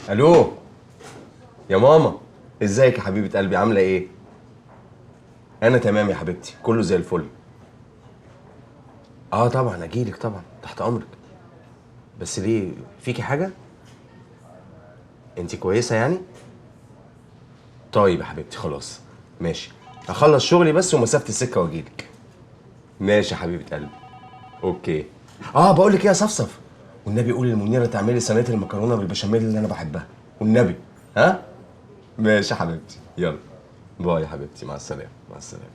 الو يا ماما، ازيك يا حبيبه قلبي؟ عامله ايه؟ انا تمام يا حبيبتي، كله زي الفل. اه طبعا اجيلك، طبعا تحت امرك. بس ليه، فيكي حاجه؟ انت كويسه يعني؟ طيب يا حبيبتي خلاص ماشي، اخلص شغلي بس ومسافه السكه واجيلك. ماشي يا حبيبه قلبي. اوكي. بقول لك ايه يا صفصف، والنبي قولي لمنيره تعملي صينيه المكرونه بالبشاميل اللي انا بحبها، والنبي. ها؟ ماشي يا حبيبتي، يلا باي يا حبيبتي، مع السلامه مع السلامه.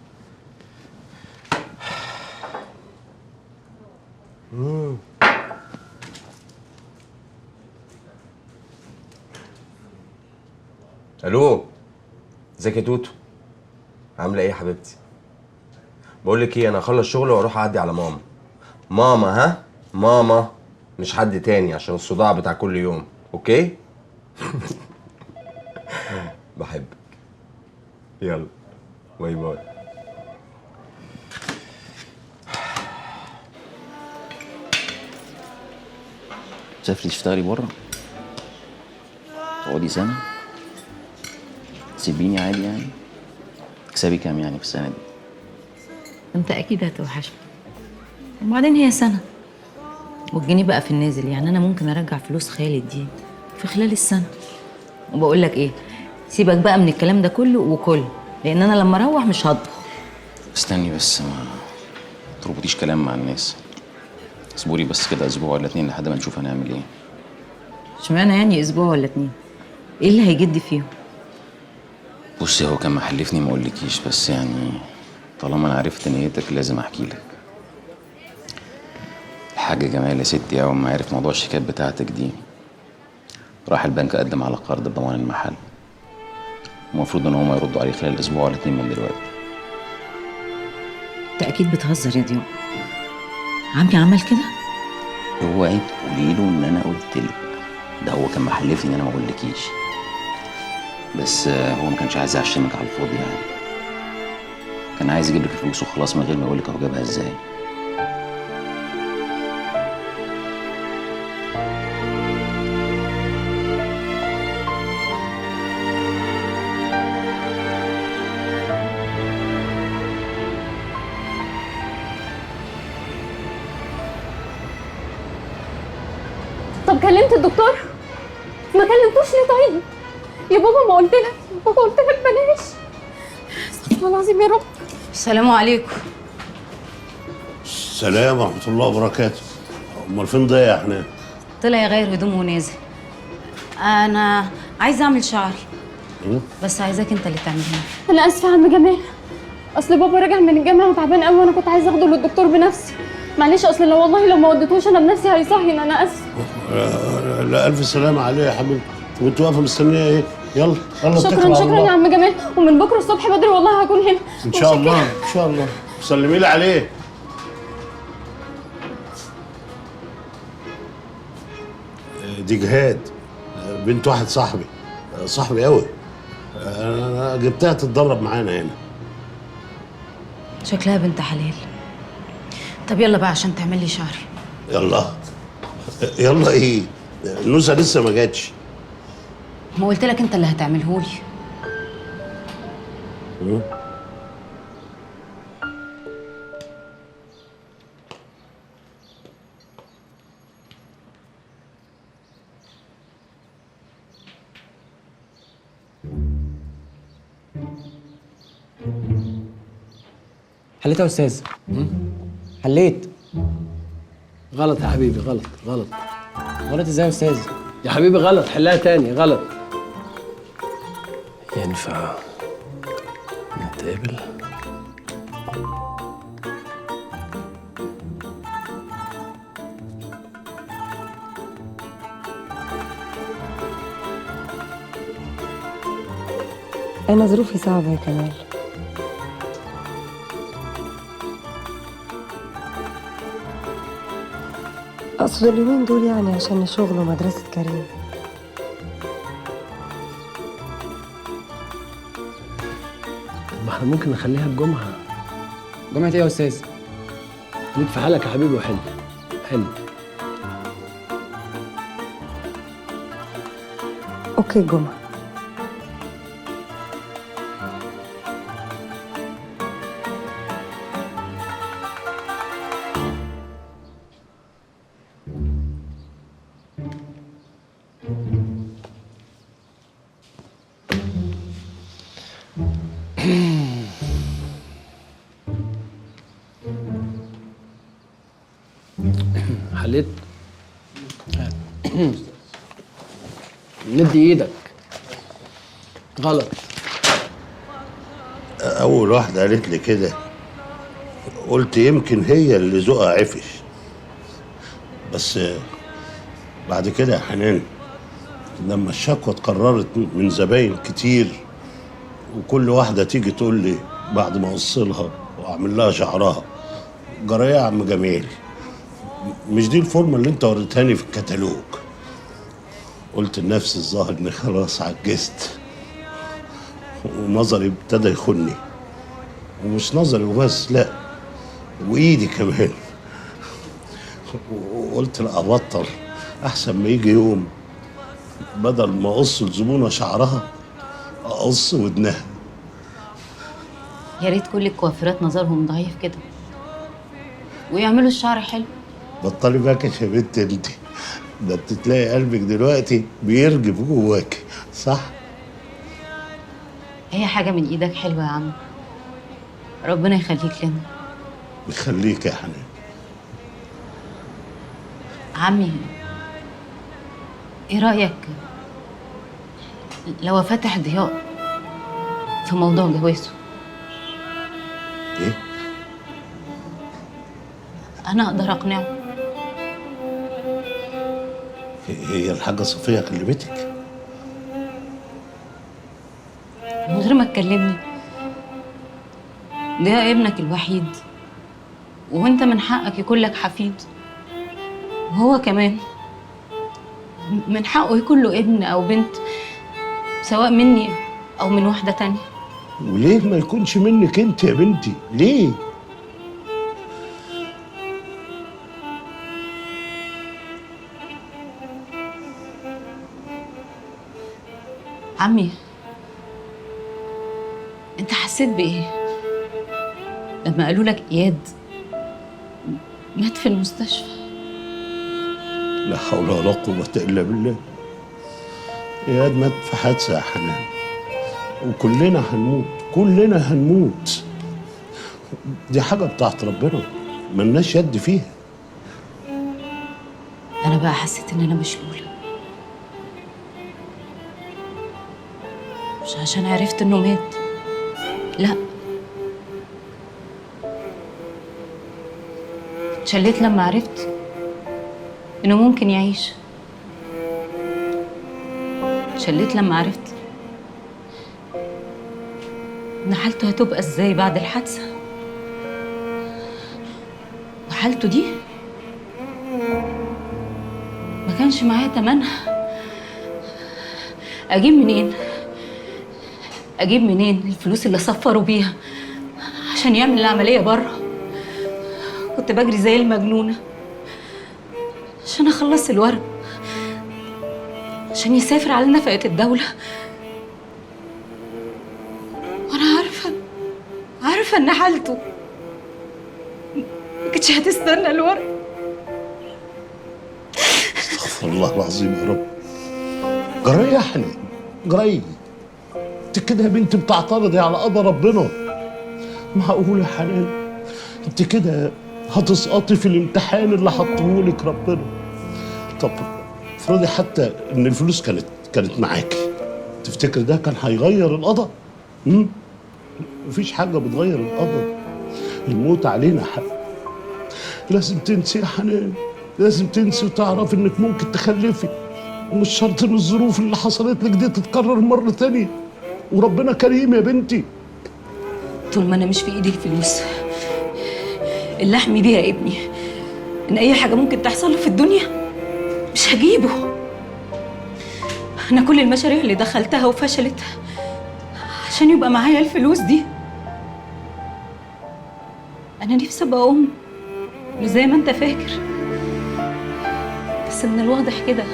الو، ازيك يا توتو؟ عامله ايه يا حبيبتي؟ بقول لك ايه، انا اخلص شغل واروح اعدي على ماما. ماما، ها؟ ماما، مش حد تاني عشان الصداع بتاع كل يوم. اوكي؟ بحبك. يلا باي باي. تسافري تشتغلي بره، تقعدي سنة، تسيبيني عادي يعني. تكسبي كام يعني في السنة دي؟ انت اكيد هتوحشني، وبعدين هي سنه والجنيه بقى في النازل، يعني انا ممكن ارجع فلوس خالد دي في خلال السنه. وبقول لك ايه، سيبك بقى من الكلام ده كله وكل، لان انا لما اروح مش هطبخ. استني بس، ما تربطيش كلام مع الناس. اصبري بس كده اسبوع ولا اتنين لحد ما نشوف هنعمل ايه. اشمعنى يعني اسبوع ولا اتنين؟ ايه اللي هيجد فيهم؟ بصي، هو كان محلفني ما اقولكيش، بس يعني طالما انا عرفت نيتك لازم احكي لك. الحاج جمال يا ستي اول ما عرف موضوع الشيكات بتاعتك دي، راح البنك قدم على قرض بضمان المحل. المفروض ان هم يردوا عليه خلال اسبوع ولا اتنين من دلوقتي. انت اكيد بتهزر يا ضياء. عمي عمل كده؟ اوعي تقولي له ان انا قلت لك. ده هو كان محلفني ان انا ما اقولكيش، بس هو ما كانش عايز يعشمك على الفاضي يعني. كان عايز يجيب لك الفلوس وخلاص من غير ما يقول لك هو جابها ازاي. طب كلمت الدكتور؟ ما كلمتوش ليه طيب؟ يا بابا ما قلت لك، يا بابا قلت لك بلاش. استغفر الله العظيم يا رب. السلام عليكم. السلام ورحمة الله وبركاته. أمال فين ضيع يا حنان؟ طلع يغير هدومه ونازل. انا عايزه اعمل شعري، بس عايزاك انت اللي تعملها. انا اسفه يا عم جمال، اصل بابا راجع من الجامعه وتعبان قوي وانا كنت عايزه اخده للدكتور بنفسي. معلش، اصل لو والله لو ما وديتوش انا بنفسي هيصحين. انا اسفه. لا ألف سلامة عليه يا حبيبي. وأنت واقفة مستنية إيه؟ يلا يلا اتكل شكرا على شكرا الله. يا عم جمال، ومن بكره الصبح بدري والله هكون هنا. إن شاء الله إن شاء الله. سلمي لي عليه. دي جهاد، بنت واحد صاحبي قوي. أنا جبتها تتدرب معانا هنا. شكلها بنت حلال. طب يلا بقى عشان تعمل لي شعري. يلا يلا إيه؟ نوسة لسه ما جاتش. ما قلت لك انت اللي هتعمله لي. حليت يا استاذ. حليت. غلط يا حبيبي، غلط غلط. غلط ازاي يا استاذ؟ يا حبيبي غلط، حلها تاني. غلط. ينفع نتقابل؟ أنا ظروفي صعبة يا كمال. أقصد اليومين دول يعني عشان الشغل ومدرسة كريم. ما احنا ممكن نخليها الجمعة. جامعة ايه يا استاذ؟ خليك في حالك يا حبيبي وحل. حل. اوكي الجمعة. حليت. ندي ايدك. غلط. اول واحده قالت لي كده قلت يمكن هي اللي ذوقها عفش، بس بعد كده يا حنان لما الشكوى اتكررت من زباين كتير وكل واحده تيجي تقول لي بعد ما اوصلها واعمل لها شعرها جرايه يا عم جميل، مش دي الفورمه اللي انت وريتهاني في الكتالوج، قلت لنفسي الظاهر اني خلاص عجزت ونظري ابتدى يخني، ومش نظري وبس، لا وايدي كمان، وقلت لا ابطل احسن ما يجي يوم بدل ما اقص الزبونه شعرها اقص ودنها. يا ريت كل الكوافيرات نظرهم ضعيف كده ويعملوا الشعر حلو. بطلي باكش يا بنت انت، ده انت تلاقي قلبك دلوقتي بيرجف جواك، صح؟ هي حاجة من ايدك حلوة يا عم، ربنا يخليك لنا. يخليك يا حنان. عمي ايه رأيك لو افتح ضياء في موضوع جوازه؟ ايه؟ انا اقدر اقنعه. هي الحاجه صفيه كلمتك؟ من غير ما تكلمني، ده ابنك الوحيد وانت من حقك يكون لك حفيد، وهو كمان من حقه يكون له ابن او بنت سواء مني او من واحدة تانية. وليه ما يكونش منك انت يا بنتي؟ ليه؟ عمي انت حسيت بايه لما قالوا لك اياد مات في المستشفى؟ لا حول ولا قوة إلا بالله. إياد مات في حادثة يا حنان، وكلنا هنموت، كلنا هنموت. دي حاجة بتاعت ربنا ملناش يد فيها. انا بقى حسيت ان انا مشلولة، مش عشان عرفت انه مات، لا، اتشليت لما عرفت انه ممكن يعيش، اتشليت لما عرفت ان حالته هتبقى ازاي بعد الحادثة، وحالته دي ما كانش معايا تمنها. اجيب منين الفلوس اللي صفروا بيها عشان يعمل العملية بره؟ كنت بجري زي المجنونة عشان اخلص الورق عشان يسافر على نفقة الدولة، وانا عارفة ان حالته ما كانتش هتستنى الورق. استغفر الله العظيم يا رب. جرايه يا حنان، جرايه. انت كده يا بنتي بتعترضي على قضاء ربنا. معقول يا حنان انت كده هتسقطي في الامتحان اللي حطهولك ربنا؟ طب افرضي حتى ان الفلوس كانت معاكي، تفتكر ده كان هيغير القضاء؟ مفيش حاجه بتغير القضاء، الموت علينا حق. لازم تنسي يا حنان، لازم تنسي وتعرفي انك ممكن تخلفي، ومش شرط ان الظروف اللي حصلت لك دي تتكرر مره تانيه، وربنا كريم يا بنتي. طول ما انا مش في ايدي الفلوس اللي احمي بيها ابني ان اي حاجه ممكن تحصل له في الدنيا، مش هجيبه. انا كل المشاريع اللي دخلتها وفشلت عشان يبقى معايا الفلوس دي. انا نفسي ابقى ام مش زي ما انت فاكر، بس من الواضح كده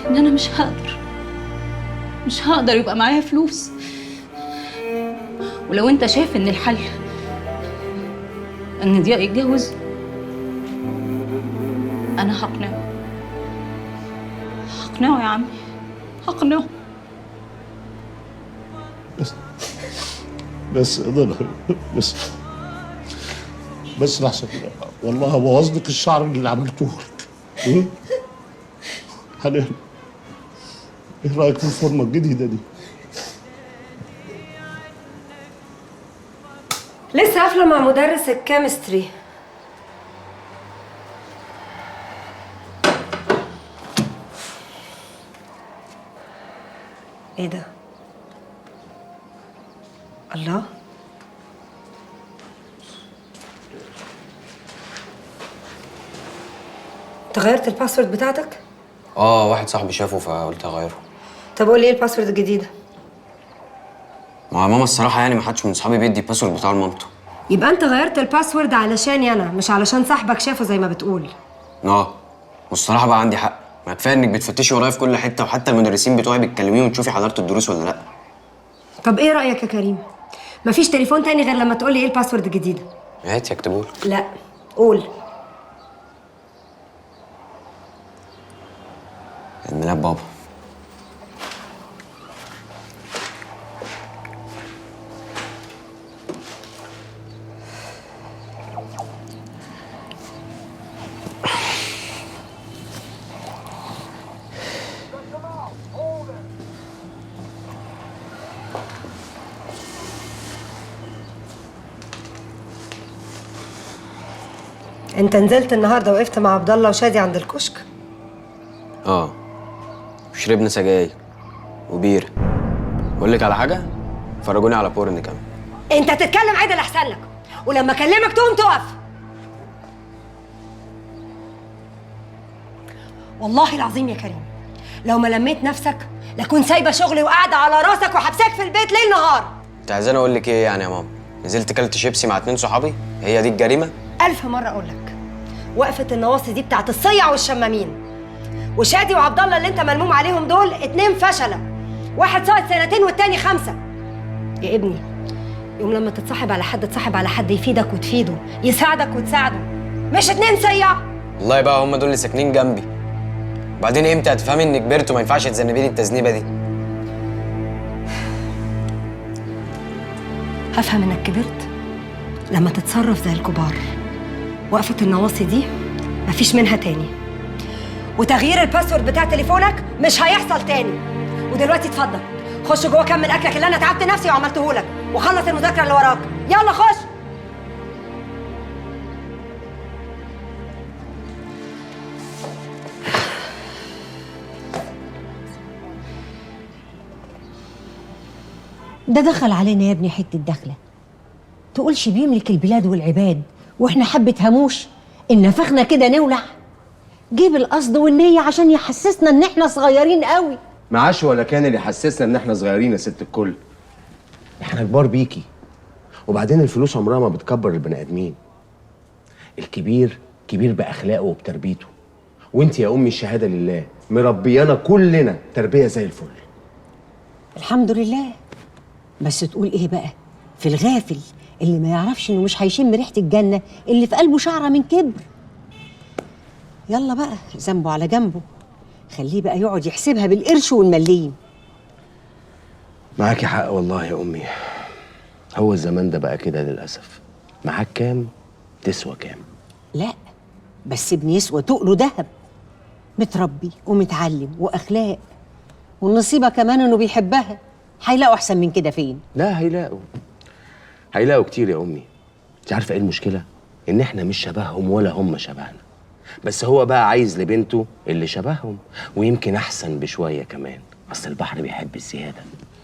ان انا مش هقدر. مش هقدر يبقى معايا فلوس. ولو انت شايف ان الحل ان ضياء يتجوز، انا هقنعه يا عمي، هقنعه. بس اقدر بس لحظه كده، والله هبوظ لك الشعر اللي عملته لك. حنان، ايه رايك في الفورمه الجديده دي؟ لسه قافله مع مدرس الكيمستري. ايه ده؟ الله، انت غيرت الباسورد بتاعتك؟ واحد صاحبي شافه فقلت اغيره. طب قول لي ايه الباسورد الجديده؟ مع ماما الصراحه يعني ما حدش من صحابي بيدي الباسورد بتاع لمامته. يبقى انت غيرت الباسورد علشاني انا، مش علشان صاحبك شافه زي ما بتقول. والصراحه بقى عندي حق، ما كفايه انك بتفتشي ورايا في كل حته، وحتى المدرسين بتوعي بتكلميهم وتشوفي حضرت الدروس ولا لا. طب ايه رايك يا كريم؟ مفيش تليفون تاني غير لما تقول لي ايه الباسورد الجديده. هات يكتبولك. لا، قول. عيد ميلاد بابا. انت نزلت النهارده وقفت مع عبد الله وشادي عند الكشك؟ وشربنا سجاير وبيره. بقول لك على حاجه، فرجوني على بورن كمان. انت تتكلم عدل احسن لك، ولما اكلمك تقوم تقف. والله العظيم يا كريم لو ما لميت نفسك لكون سايبه شغلي وقاعده على راسك وحبساك في البيت ليل نهار. انت عايزاني اقول لك ايه يعني يا ماما؟ نزلت كلت شيبسي مع 2 صحابي؟ هي دي الجريمه؟ 1000 مرة أقول لك، وقفة النواصي دي بتاعت الصيع والشمامين. وشادي وعبد الله اللي أنت ملموم عليهم دول 2 فشلة، واحد ساقط 2 والتاني 5. يا ابني يوم لما تتصاحب على حد تصاحب على حد يفيدك وتفيده، يساعدك وتساعده، مش 2 صيع. والله بقى هم دول اللي ساكنين جنبي. وبعدين امتى هتفهمي اني كبرت وما ينفعش تذنبيني التذنيبه دي؟ هفهم إنك كبرت لما تتصرف زي الكبار. وقفة النواصي دي مفيش منها تاني، وتغيير الباسورد بتاع تليفونك مش هيحصل تاني. ودلوقتي اتفضل خش جوه كمل اكلك اللي انا تعبت نفسي وعملته لك، وخلص المذاكره اللي وراك. يلا خش. ده دخل علينا يا ابني حته دخله، تقولش بيملك البلاد والعباد واحنا حبه هموش ان نفخنا كده نولع. جيب القصد والنيه عشان يحسسنا ان احنا صغيرين قوي. معاش ولا كان اللي حسسنا ان احنا صغيرين يا ست الكل. احنا كبار بيكي، وبعدين الفلوس عمرها ما بتكبر البني ادمين. الكبير كبير باخلاقه وبتربيته، وانت يا امي الشهاده لله مربيانا كلنا تربيه زي الفل. الحمد لله. بس تقول ايه بقى في الغافل اللي ما يعرفش انه مش هيشم ريحه الجنه اللي في قلبه شعره من كبر. يلا بقى ذنبه على جنبه، خليه بقى يقعد يحسبها بالقرش والمليم. معاكي حق والله يا امي، هو الزمان ده بقى كده للاسف. معاك كام تسوى كام. لا بس ابني يسوى تقله دهب، متربي ومتعلم واخلاق، والنصيبه كمان انه بيحبها. هيلاقوا احسن من كده فين؟ لا هيلاقوا كتير يا امي. انت عارفه ايه المشكله؟ ان احنا مش شبههم ولا هم شبهنا، بس هو بقى عايز لبنته اللي شبههم ويمكن احسن بشويه كمان. اصل البحر بيحب الزياده.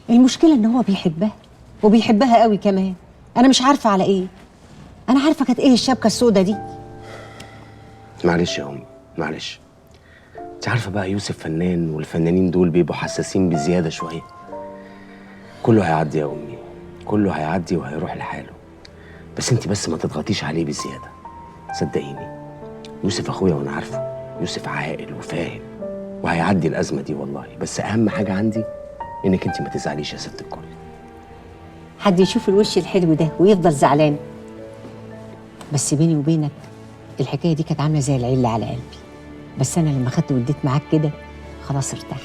المشكله ان هو بيحبها وبيحبها قوي كمان. انا مش عارفه على ايه. انا عارفه كانت ايه الشبكه السوداء دي. معلش يا امي معلش. انت عارفه بقى يوسف فنان، والفنانين دول بيبقوا حساسين بزياده شويه. كله هيعدي يا امي، كله هيعدي وهيروح لحاله. بس انت بس ما تضغطيش عليه بزياده. صدقيني يوسف اخويا وانا عارفه، يوسف عاقل وفاهم وهيعدي الازمه دي والله. بس اهم حاجه عندي انك انت ما تزعليش يا ست الكل. حد يشوف الوش الحلو ده ويفضل زعلان؟ بس بيني وبينك الحكايه دي كانت عامله زي العله على قلبي، بس انا لما خدت واديت معاك كده خلاص ارتحت.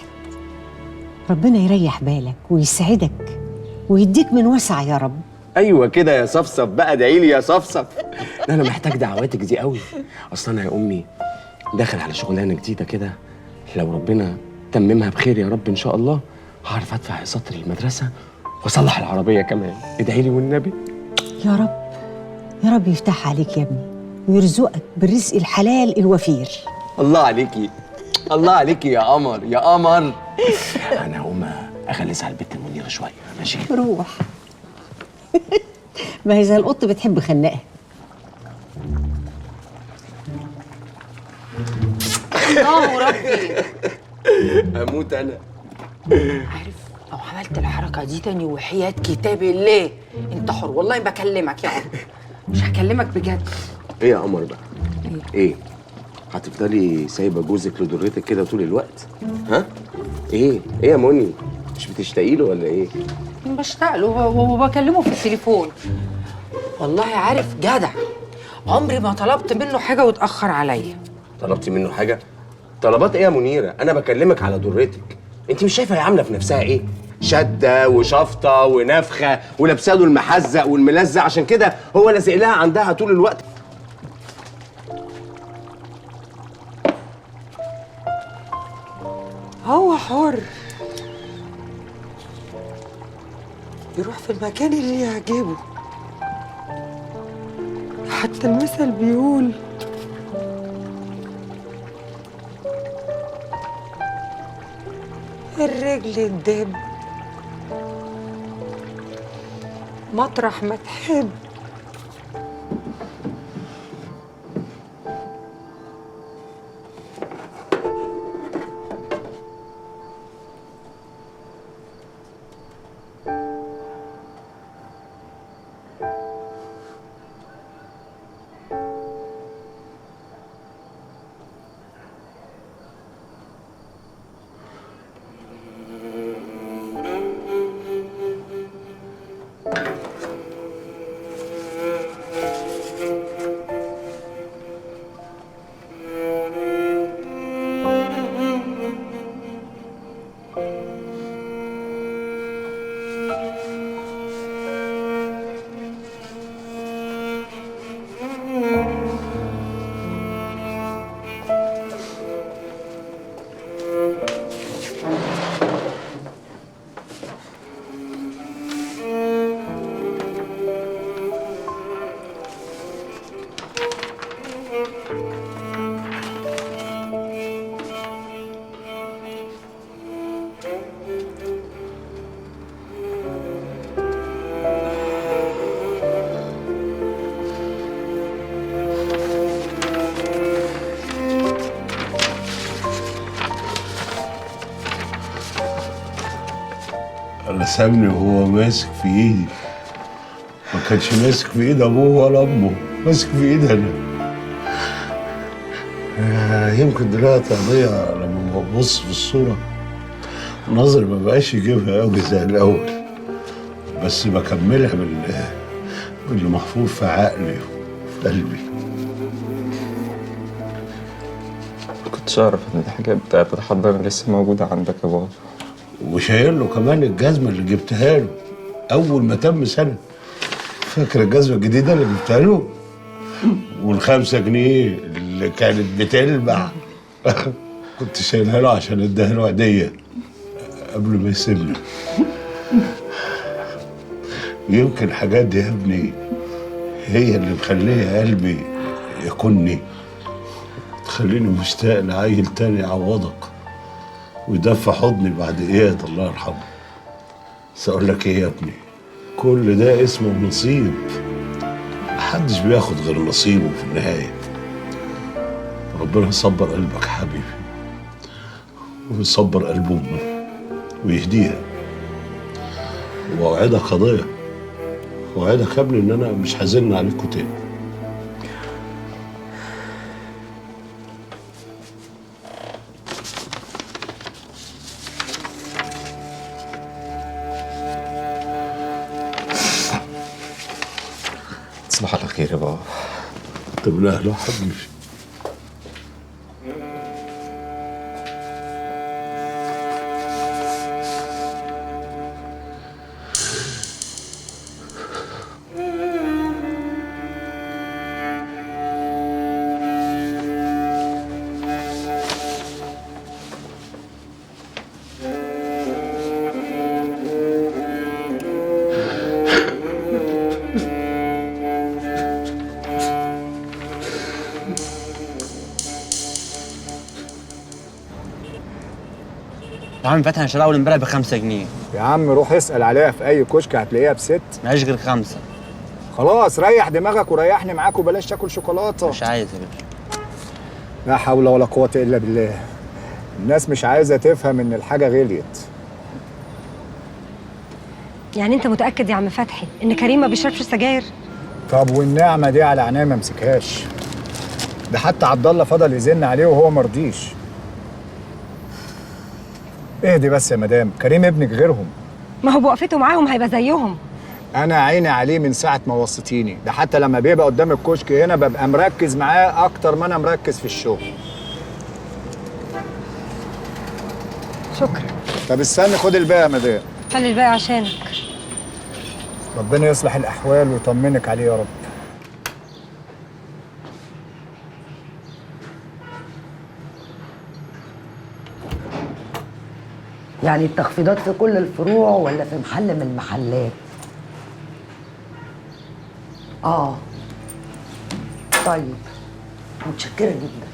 ربنا يريح بالك ويسعدك ويديك من وسع يا رب. ايوه كده يا صفصف بقى، ادعي لي يا صفصف. لا انا محتاج دعواتك دي قوي، اصل انا يا امي داخل على شغلانه جديده كده، لو ربنا تممها بخير يا رب ان شاء الله هعرف ادفع اقساط المدرسه واصلح العربيه كمان. ادعي لي والنبي. يا رب يا رب يفتح عليك يا ابني ويرزقك بالرزق الحلال الوفير. الله عليكي، الله عليكي يا قمر يا قمر. انا هقوم اغلس على البت المنيره شويه. ماشي روح. ما هي زي القط بتحب خناقها. ربي اموت انا. عارف لو عملت الحركه دي تاني وحياه كتاب الله انت حر، والله بكلمك يا عمر، مش هكلمك بجد. ايه يا قمر بقى؟ ايه هتفضلي سايبه جوزك لضرتك كده طول الوقت؟ ها؟ ايه يا مني؟ مش بتشتاقي له ولا ايه؟ بشتاق له وبكلمه في التليفون. والله عارف جدع، عمري ما طلبت منه حاجه واتاخر عليا. طلبتي منه حاجه؟ طلبات ايه يا منيره؟ انا بكلمك على ضرتك. انت مش شايفه هي عامله في نفسها ايه؟ شده وشفطه ونفخه ولابسه له المحزق والملزق، عشان كده هو لازق لها عندها طول الوقت. هو حر يروح في المكان اللي يعجبه. حتى المثل بيقول الرجل الدب مطرح ما تحب. رسمني وهو ماسك في ايدي، ما كانش ماسك في ايد ابوه ولا امه، ماسك في ايد انا. يمكن دلوقتي اضيع لما ببص في الصوره نظري ما بقاش يجيبها قوي زي الاول، بس بكملها باللي محفور في عقلي وفي قلبي. كنتش اعرف ان الحاجات بتاعت الحضانه لسه موجوده عندك يا بابا. وشايل له كمان الجزمه اللي جبتها له اول ما تم سنه. فاكر الجزمه الجديده اللي جبتها له؟ وال5 جنيه اللي كانت بتلمع كنت شايلها له عشان اديها له هديه قبل ما يسيبني. يمكن الحاجات دي يا ابني هي اللي مخليه قلبي يكونني، تخليني مشتاق لعيل تاني يعوضك ويدفع حضني بعد اياد الله يرحمه. بس اقول لك ايه يا ابني، كل ده اسمه نصيب، محدش بياخد غير نصيبه في النهايه. ربنا يصبر قلبك يا حبيبي ويصبر قلب امك ويهديها. واوعدك قضيه، اوعدك يا ابني ان انا مش هزن عليكوا تاني. تصبح على خير يا بابا. طب لا لا حبيبي. يا عم فتحي انا شراء اول امبارح ب5 جنيه. يا عم روح اسأل عليها في أي كشك هتلاقيها ب6. معيش غير 5. خلاص ريح دماغك وريحني معاك وبلاش تاكل شوكولاتة. مش عايز يا باشا. لا حول ولا قوة إلا بالله. الناس مش عايزة تفهم إن الحاجة غليت. يعني انت متاكد يا عم فتحي ان كريم ما بيشربش سجاير؟ طب والنعمة دي على عينيا ما مسكهاش. ده حتى عبد الله فضل يزن عليه وهو مرضيش. اهدي بس يا مدام، كريم ابنك غيرهم. ما هو بوقفته معاهم هيبقى زيهم. انا عيني عليه من ساعه ما وصيتيني، ده حتى لما بيبقى قدام الكشك هنا ببقى مركز معاه اكتر ما انا مركز في الشغل. شكرا. طب استني خد الباقي يا مدام. خلي الباقي عشانك. ربنا يصلح الاحوال ويطمنك عليه يا رب. يعني التخفيضات في كل الفروع ولا في محل من المحلات؟ طيب متشكرة جدا.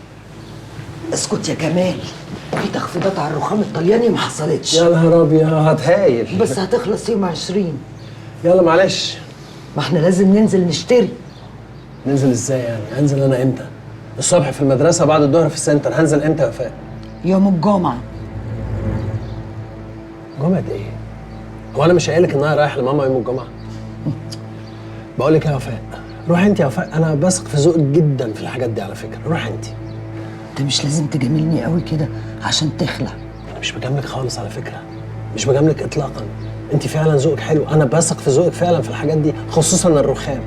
اسكت يا كمال، في تخفيضات على الرخام الطلياني ما حصلتش. يا نهار ابيض هايل. بس هتخلص يوم 20. يلا معلش. ما احنا لازم ننزل نشتري. ننزل ازاي يعني؟ هنزل انا امتى؟ الصبح في المدرسه، بعد الظهر في السنتر. هنزل امتى يا وفاء؟ يوم الجمعة. جمعة ايه؟ هو انا مش قايل لك ان انا رايح لماما يوم الجمعة؟ بقول لك يا وفاء، روح انت يا وفاء، انا بثق في ذوقك جدا في الحاجات دي على فكرة، روح انت. انت مش لازم تجاملني قوي كده عشان تخلع. انا مش بجاملك خالص على فكرة، مش بجاملك اطلاقا. انت فعلا ذوقك حلو، انا بثق في ذوقك فعلا في الحاجات دي، خصوصا الرخام.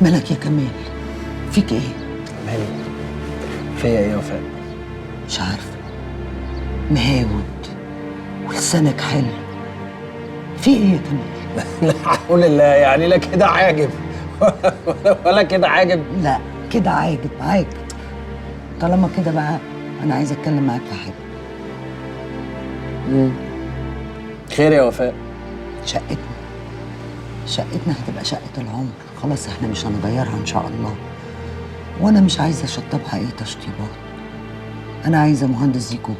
مالك يا كمال؟ فيك ايه؟ مالي؟ فيا ايه يا وفاء؟ مش عارفة. مهاود ولسانك حلو. في ايه يا كمال؟ لا حول الله، يعني لا كده عاجب ولا كده عاجب. لا كده عاجب. طالما كده بقى انا عايزه اتكلم معاك في حاجه. خير يا وفاء؟ شقتنا هتبقى شقه العمر، خلاص احنا مش هنغيرها ان شاء الله. وانا مش عايزه اشطبها اي تشطيبات. انا عايزه مهندس ديكور.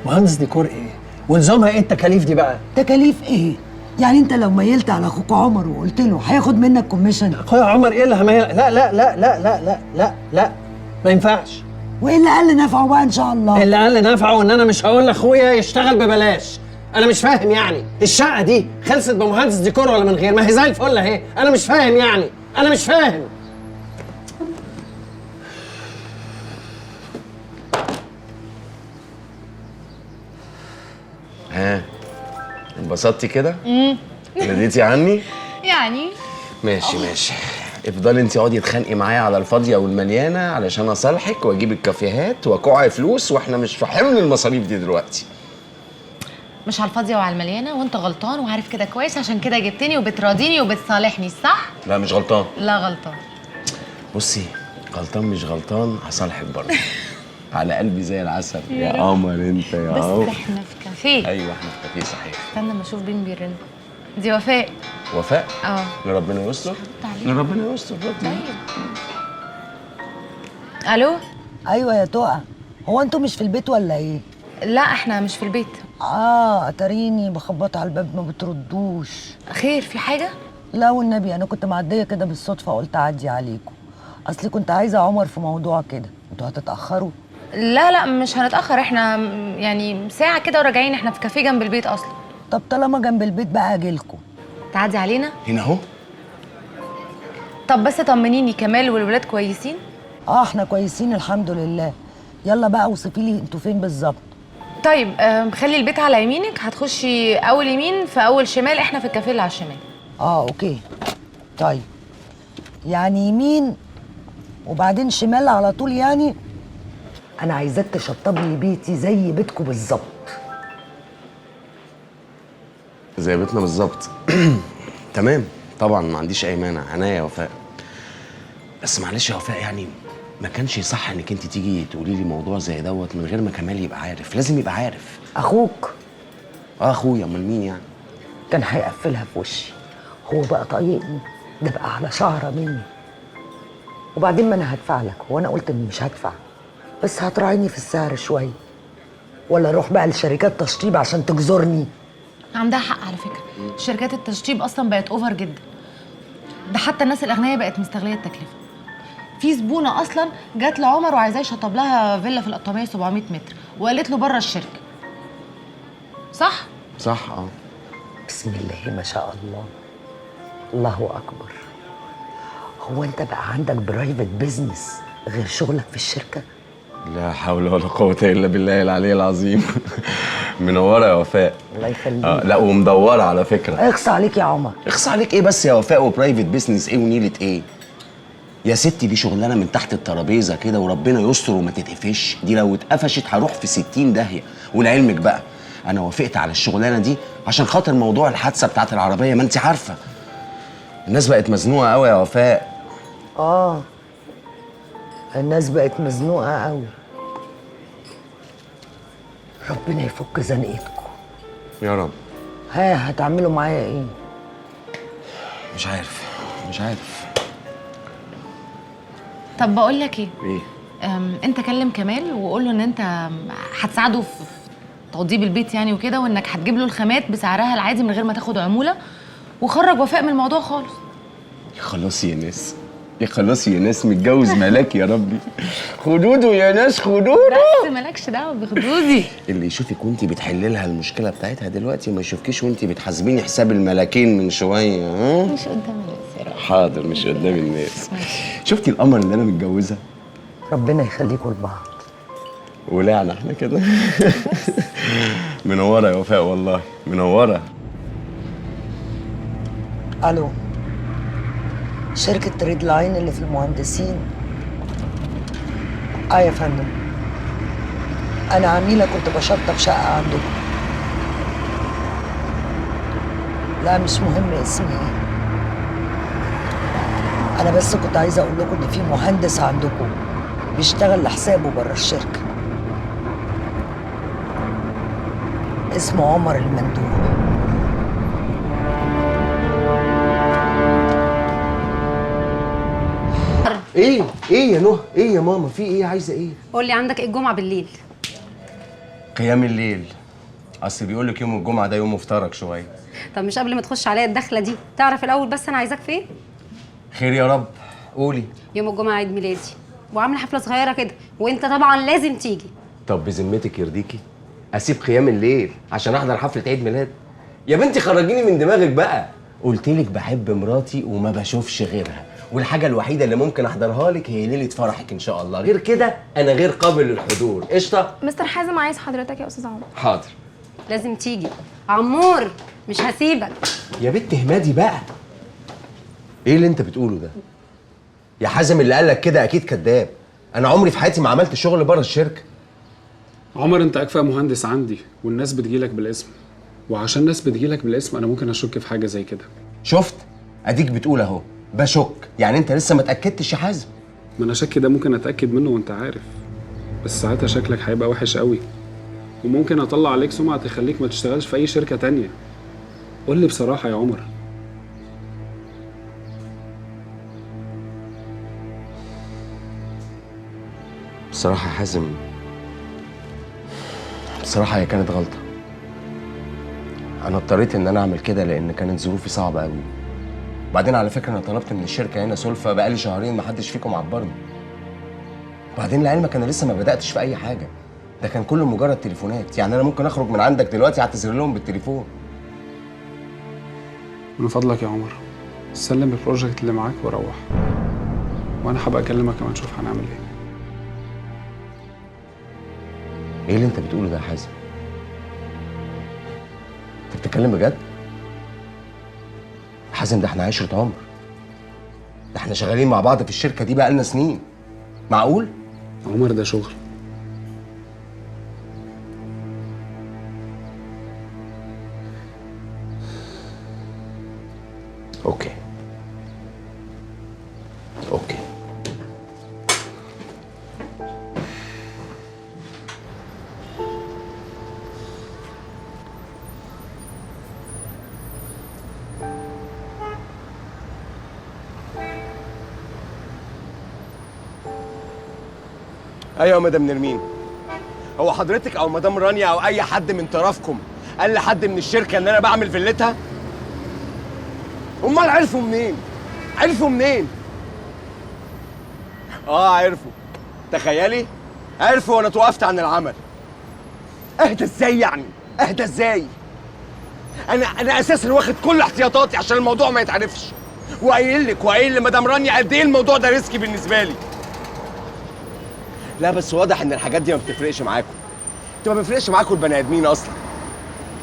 مهندس ديكور ايه؟ ولزومها ايه التكاليف دي بقى؟ تكاليف ايه؟ يعني انت لو ميلت على اخوك عمر وقلت له هياخد منك كوميشن؟ اخويا عمر ايه اللي هميل؟ لا لا لا لا لا لا لا لا ما ينفعش. وايه اللي قال نفعه بقى ان شاء الله؟ اللي قال نفعه ان انا مش هقول لاخويا يشتغل ببلاش. انا مش فاهم يعني الشقه دي خلصت بمهندس ديكور ولا من غير؟ ما هي زي الفل اهي. انا مش فاهم يعني، انا مش فاهم. ها انبسطتي كده؟ نديتي عني؟ يعني ماشي. افضلي انت اقعدي تخانقي معايا على الفاضيه والمليانه علشان اصالحك واجيب الكافيهات واكوعي فلوس، واحنا مش في حمل المصاريف دي دلوقتي. مش على الفاضيه وعلى المليانه، وانت غلطان وعارف كده كويس، عشان كده جبتني وبتراضيني وبتصالحني، صح؟ لا مش غلطان. لا غلطان. بصي غلطان مش غلطان هصالحك برضه. على قلبي زي العسل يا قمر انت يا قمر. بس احنا في كافيه. ايوه احنا في كافيه صحيح. استنى ما اشوف مين بيرن. دي وفاء. وفاء؟ لربنا يستر. لربنا يستر. الو. ايوه يا تقى، هو انتوا مش في البيت ولا ايه؟ لا احنا مش في البيت. اتاريني بخبط على الباب ما بتردوش. خير في حاجه؟ لا والنبي انا كنت معديه كده بالصدفه قلت اعدي عليكم. اصلي كنت عايزه عمر في موضوع كده. انتوا هتتاخروا؟ لا مش هنتاخر، احنا يعني ساعه كده وراجعين، احنا في كافيه جنب البيت اصلا. طب طالما جنب البيت بقى اجيلكم. تعدي علينا هنا اهو. طب بس طمنيني، كمال والولاد كويسين؟ احنا كويسين الحمد لله. يلا بقى اوصفي لي انتوا فين بالظبط. طيب خلي البيت على يمينك، هتخشي اول يمين في اول شمال، احنا في الكافيه اللي على الشمال. اوكي. طيب يعني يمين وبعدين شمال على طول يعني. انا عايزاك تشطب لي بيتي زي بيتكم بالظبط. زي بيتنا بالظبط. تمام طبعا، ما عنديش اي مانع، عناية يا وفاء. بس معلش يا وفاء، يعني ما كانش صح انك انت تيجي تقولي لي موضوع زي دوت من غير ما كمال يبقى عارف. لازم يبقى عارف. اخوك؟ اخويا، امال مين يعني؟ كان هيقفلها في وشي. هو بقى طايقني، ده بقى على شعره مني. وبعدين ما انا هدفع لك، وانا قلت اني مش هدفع، بس هتراعيني في السعر شويه، ولا اروح بقى لشركات تشطيب عشان تجزرني؟ عندها حق على فكره، شركات التشطيب اصلا بقت اوفر جدا. ده حتى الناس الاغنياء بقت مستغليه التكلفه. في زبونه اصلا جات لعمر وعايزاه يشطب لها فيلا في القطاميه 700 متر، وقالت له بره الشركه. صح؟ صح بسم الله ما شاء الله، الله اكبر. هو انت بقى عندك برايفت بيزنس غير شغلك في الشركه؟ لا حول ولا قوة إلا بالله العلي العظيم. منورة يا وفاء. الله يخليك. لا ومدورة على فكرة. اخصى عليك يا عمر. اخصى عليك ايه بس يا وفاء؟ وبرايفت بيزنس ايه ونيلة ايه؟ يا ستي دي شغلانة من تحت الترابيزة كده، وربنا يستر وما تتقفش. دي لو اتقفشت هروح في 60 داهية. ولعلمك بقى أنا وافقت على الشغلانة دي عشان خاطر موضوع الحادثة بتاعت العربية، ما أنت عارفة الناس بقت مزنوقة قوي يا وفاء. الناس بقت مزنوقة قوي. ربنا يفك زنقتكم يا رب. ها هتعملوا معايا ايه؟ مش عارف. طب بقول لك ايه؟ ايه؟ انت كلم كمال وقول له ان انت هتساعده في توضيب البيت يعني وكده، وانك هتجيب له الخامات بسعرها العادي من غير ما تاخد عموله، وخرج وفاء من الموضوع خالص. خلاص يا ناس، خلاص يا ناس، متجوز ملاك يا ربي. خدوده يا ناس، خدوده. بس مالكش دعوه بخدودي. اللي يشوفك وانت بتحلي لها المشكله بتاعتها دلوقتي ما يشوفكيش وانت بتحاسبيني حساب الملاكين من شويه. ها؟ مش قدام الناس يا رب. حاضر، مش قدام الناس. شفتي القمر اللي انا متجوزها؟ ربنا يخليكم لبعض. ولعنا احنا كده. منوره يا وفاء والله، منوره. الو، شركة تريد لاين اللي في المهندسين؟ يا فندم، أنا عميلة كنت بشطب شقة عندكم. لا مش مهم اسمي ايه، أنا بس كنت عايزة أقول لكم إن في مهندس عندكم بيشتغل لحسابه بره الشركة، اسمه عمر المندوب. ايه يا نهى؟ ايه يا ماما؟ في ايه؟ عايزه ايه؟ قول لي عندك ايه الجمعه بالليل؟ قيام الليل. اصل بيقول لك يوم الجمعه ده يوم مفترج شويه. طب مش قبل ما تخش عليا الدخله دي تعرف الاول بس انا عايزاك فين؟ خير يا رب، قولي. يوم الجمعه عيد ميلادي وعامله حفله صغيره كده، وانت طبعا لازم تيجي. طب بذمتك يرضيكي اسيب قيام الليل عشان احضر حفله عيد ميلاد؟ يا بنتي خرجيني من دماغك بقى. قلت لك بحب مراتي وما بشوفش غيرها، والحاجه الوحيده اللي ممكن احضرها لك هي ليله فرحك ان شاء الله. غير كده انا غير قابل للحضور. قشطه؟ مستر حازم عايز حضرتك يا استاذ عمر. حاضر. لازم تيجي عمور، مش هسيبك. يا بنت اهمدي بقى. ايه اللي انت بتقوله ده؟ يا حازم اللي قالك كده اكيد كذاب. انا عمري في حياتي ما عملت شغل بره الشركه. عمر انت اكفأ مهندس عندي، والناس بتجيلك بالاسم، وعشان الناس بتجيلك بالاسم انا ممكن اشك في حاجه زي كده. شفت؟ اديك بتقول اهو بشك، يعني انت لسه ما اتاكدتش يا حازم. ما انا شكي ده ممكن اتاكد منه وانت عارف، بس ساعتها شكلك هيبقى وحش قوي، وممكن اطلع عليك سمعه تخليك ما تشتغلش في اي شركه تانية. قول لي بصراحه يا عمر. بصراحه يا حازم، بصراحه هي كانت غلطه. انا اضطريت ان انا اعمل كده لان كانت ظروفي صعبه قوي. وبعدين على فكره انا طلبت من الشركه هنا سلفه بقالي شهرين ما حدش فيكم عبرني. وبعدين لعلمك انا لسه ما بداتش في اي حاجه، ده كان كله مجرد تليفونات. يعني انا ممكن اخرج من عندك دلوقتي اعتذر لهم بالتليفون. من فضلك يا عمر سلم البروجكت اللي معاك وروح، وانا هبقى اكلمك كمان نشوف هنعمل ايه. ايه اللي انت بتقوله ده يا حازم؟ بتتكلم بجد؟ حازم ده احنا عشرة عمر، ده احنا شغالين مع بعض في الشركة دي بقالنا سنين، معقول؟ عمر ده شغل. اوكي اوكي. ايوه يا مدام نرمين، هو حضرتك او مدام رانيا او اي حد من طرفكم قال لحد من الشركه ان انا بعمل فيلتها؟ امال عرفوا منين؟ عرفوا منين؟ عرفوا، تخيلي عرفوا وانا توقفت عن العمل. اهدى ازاي يعني؟ اهدى ازاي؟ انا اساسا واخد كل احتياطاتي عشان الموضوع ما يتعرفش، وقايل لمدام رانيا قد ايه الموضوع ده ريسكي بالنسبه لي. لا بس واضح ان الحاجات دي ما بتفرقش معاكم، انتوا ما بيفرقش معاكم البني ادمين اصلا.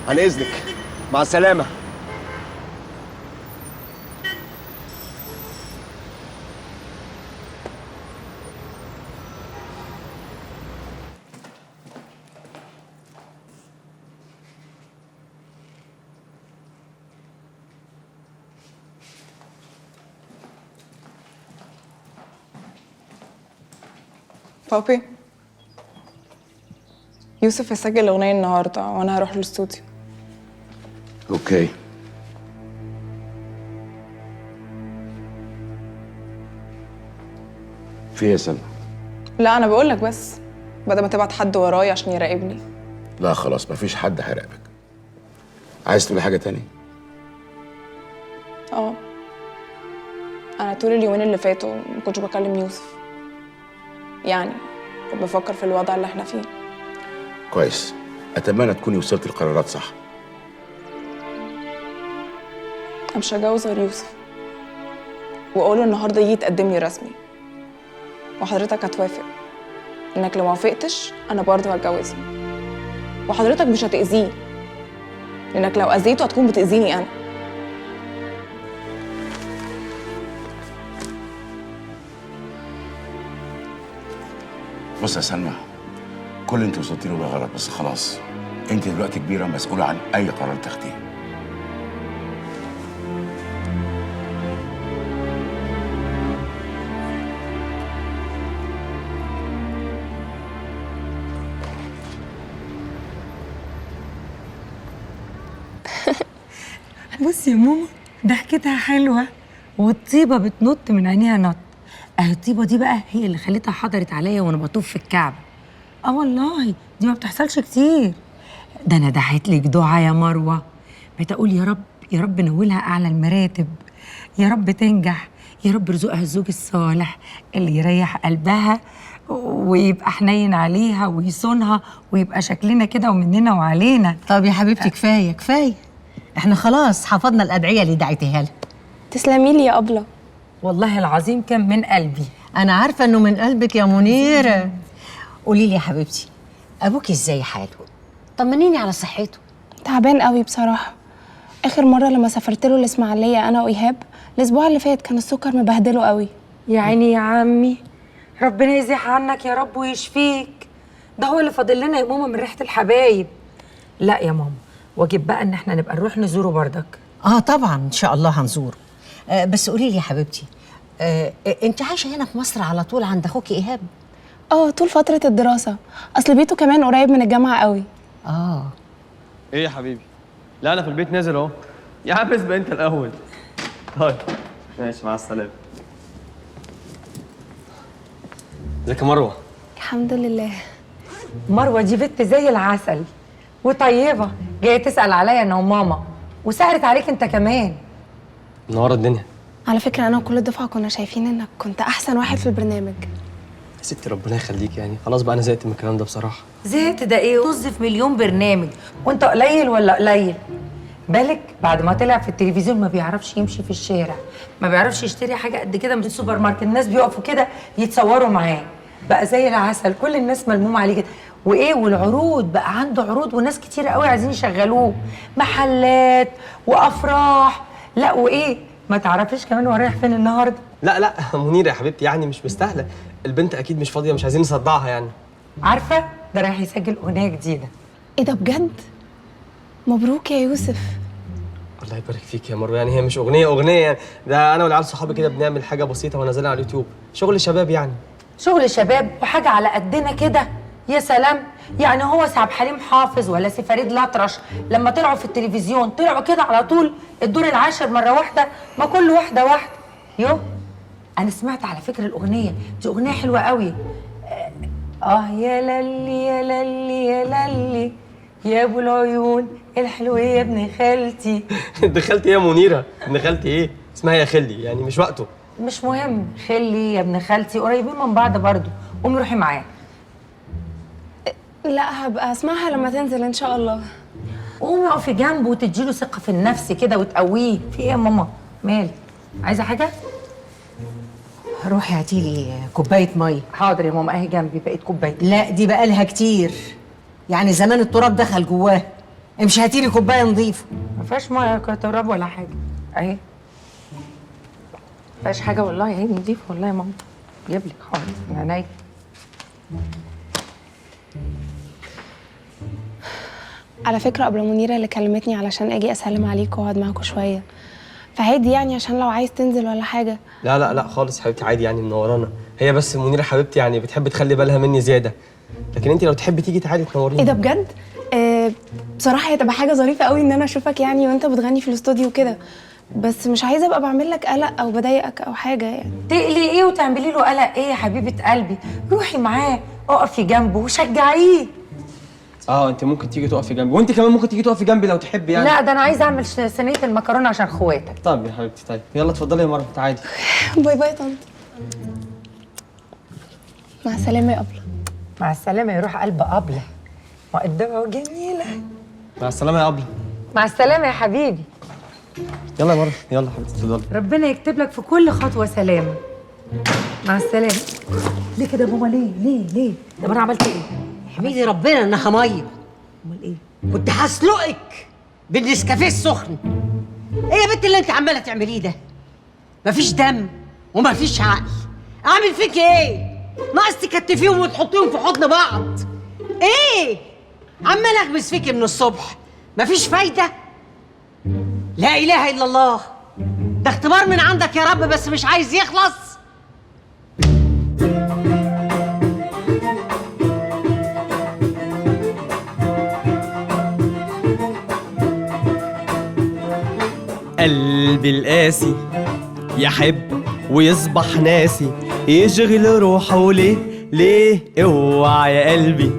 عن اذنك، مع السلامه. بابي، يوسف هيسجل اغنيه النهارده وانا هروح الاستوديو. اوكي. في ايه يا سلمى؟ لا انا بقول لك بس بدل ما تبعت حد ورايا عشان يراقبني. لا خلاص مفيش حد هيراقبك. عايز تقولي حاجه تاني؟ انا طول اليومين اللي فاتوا ما كنتش بكلم يوسف، يعني كنت بفكر في الوضع اللي احنا فيه. كويس، اتمنى تكوني وصلت القرارات صح. انا مش هتجوز غير يوسف، واقوله النهارده يجي يتقدم لي رسمي، وحضرتك هتوافق انك لو ما وافقتش انا برضه هتجوزه، وحضرتك مش هتاذيه لانك لو اذيته هتكون بتاذيني انا. بص يا سلمى، كل اللي انت وصلتي له ده غلط، بس خلاص انت دلوقتي كبيره مسؤوله عن اي قرار تاخديه. بصي يا ماما، ضحكتها حلوه والطيبه بتنط من عينيها نط. اهي الطيبه دي بقى هي اللي خلتها حضرت عليا وانا بطوف في الكعبه. والله دي ما بتحصلش كتير. ده انا دعيت لك دعاء يا مروه، بتقول يا رب يا رب نولها اعلى المراتب، يا رب تنجح، يا رب رزقها الزوج الصالح اللي يريح قلبها ويبقى حنين عليها ويصونها ويبقى شكلنا كده ومننا وعلينا. طب يا حبيبتي كفايه كفايه، احنا خلاص حفظنا الادعيه اللي دعيتيها لها. تسلمي لي يا أبلة. والله العظيم كان من قلبي. انا عارفه انه من قلبك يا منيره. قولي لي يا حبيبتي، ابوكي ازاي حاله؟ طمنيني على صحته. تعبان قوي بصراحه. اخر مره لما سافرت له الاسماعيليه انا وايهاب الاسبوع اللي فات كان السكر مبهدله قوي. يا عيني يا عمي، ربنا يزيح عنك يا رب ويشفيك. ده هو اللي فاضل لنا يا ماما من ريحه الحبايب. لا يا ماما، واجب بقى ان احنا نبقى نروح نزوره بردك. طبعا ان شاء الله هنزوره. بس قولي لي يا حبيبتي، انت عايشه هنا في مصر على طول عند اخوكي ايهاب؟ طول فتره الدراسه، اصل بيته كمان قريب من الجامعه قوي. ايه يا حبيبي؟ لا انا في البيت نازل اهو. يا عم اسبق انت الاول. طيب ماشي، مع السلامه. ازيك يا مروه؟ الحمد لله. مروه دي بنت زي العسل وطيبه، جايه تسال عليا انا وماما، وسهرت عليك انت كمان. منوره الدنيا. على فكره انا وكل الدفعه كنا شايفين انك كنت احسن واحد في البرنامج. يا ستي ربنا يخليك، يعني خلاص بقى انا زهقت من الكلام ده بصراحه. زهقت ده ايه؟ طز في مليون برنامج، وانت قليل ولا قليل؟ بالك بعد ما طلع في التلفزيون ما بيعرفش يمشي في الشارع، ما بيعرفش يشتري حاجه قد كده من السوبر ماركت، الناس بيقفوا كده يتصوروا معاه. بقى زي العسل، كل الناس ملمومه عليه كده. وايه والعروض بقى عنده عروض وناس كتير قوي عايزين يشغلوه، محلات وافراح. لا وايه ما تعرفيش كمان هو رايح فين النهارده؟ لا منيره يا حبيبتي يعني مش مستاهله، البنت اكيد مش فاضيه، مش عايزين نصدعها يعني. عارفه ده رايح يسجل اغنيه جديده. ايه ده بجد؟ مبروك يا يوسف. الله يبارك فيك يا مروه، يعني هي مش اغنيه يعني، ده انا والعيال صحابي كده بنعمل حاجه بسيطه ونزلها على اليوتيوب، شغل شباب يعني. شغل شباب وحاجه على قدنا كده. يا سلام، يعني هو سي عبد الحليم حافظ ولا سي فريد الأطرش لما طلعوا في التلفزيون طلعوا كده على طول الدور العاشر مره واحده؟ ما كل واحده واحده. يو انا سمعت على فكره الاغنيه دي، اغنيه حلوه قوي. يا للي يا للي يا للي يا ابو العيون الحلوه يا ابن خالتي. ابن خالتي ايه يا منيره؟ ابن خالتي ايه؟ اسمها يا خلي، يعني مش وقته. مش مهم، خلي يا ابن خالتي قريبين من بعض برضو. قومي روحي معاه. لا هبقى اسمعها لما تنزل ان شاء الله. قومي اقفي جنبه وتديله ثقه في النفس كده وتقويه. في ايه يا ماما؟ مالك؟ عايزه حاجه؟ روحي هاتي لي كوبايه ميه. حاضر يا ماما، اهي جنبي بقيت كوبايه. لا دي بقى لها كتير، يعني زمان التراب دخل جواها. امشي هاتي لي كوبايه نظيفه. ما فيهاش ميه تراب ولا حاجه اهي. ما فيهاش حاجه والله، اهي نضيفه والله يا ماما. جيب لك حاضر من عينيا. على فكره قبل منيره اللي كلمتني علشان اجي اسلم عليك واقعد معاكوا شويه، فعادي يعني عشان لو عايز تنزل ولا حاجه. لا خالص حبيبتي، عادي يعني منورانا. هي بس منيره حبيبتي يعني بتحب تخلي بالها مني زياده، لكن انت لو تحبي تيجي تعالي تنوريني. ايه ده بجد؟ بصراحه هي تبقى حاجه ظريفه قوي ان انا اشوفك يعني وانت بتغني في الاستوديو كده، بس مش عايزه ابقى بعمل لك قلق او بضايقك او حاجه يعني. تقلي ايه وتعملي له قلق ايه يا حبيبه قلبي؟ روحي معاه اقفي جنبه وشجعيه. انت ممكن تيجي تقفي جنبي، وانت كمان ممكن تيجي تقفي جنبي لو تحبي يعني. لا ده انا عايزه اعمل صينيه المكرونه عشان اخواتك. طب يا حبيبتي، طيب يلا اتفضلي يا مروه تعالي. باي باي طنط. مع السلامه يا أبلة. مع السلامه يا روح قلب أبلة، مقدمه وجميله. مع السلامه يا أبلة. مع السلامه يا حبيبي. يلا يا مروه، يلا حبيبتي اتفضلي. ربنا يكتب لك في كل خطوه سلامه. مع السلامه. ليه كده يا ماما؟ ليه؟ طب انا عملت ايه؟ احمدي ربنا انها ميه. امال ايه؟ كنت هسلقك بالنسكافيه السخن. ايه يا بنت اللي انت عماله تعمليه ده؟ مفيش دم ومفيش عقل. اعمل فيك ايه؟ ناقص تكتفيهم وتحطيهم في حضن بعض. ايه؟ عمال اغمس فيكي من الصبح، مفيش فايده. لا اله الا الله، ده اختبار من عندك يا رب بس مش عايز يخلص. قلبي القاسي يحب ويصبح ناسي، يشغل روحه ليه اوعى يا قلبي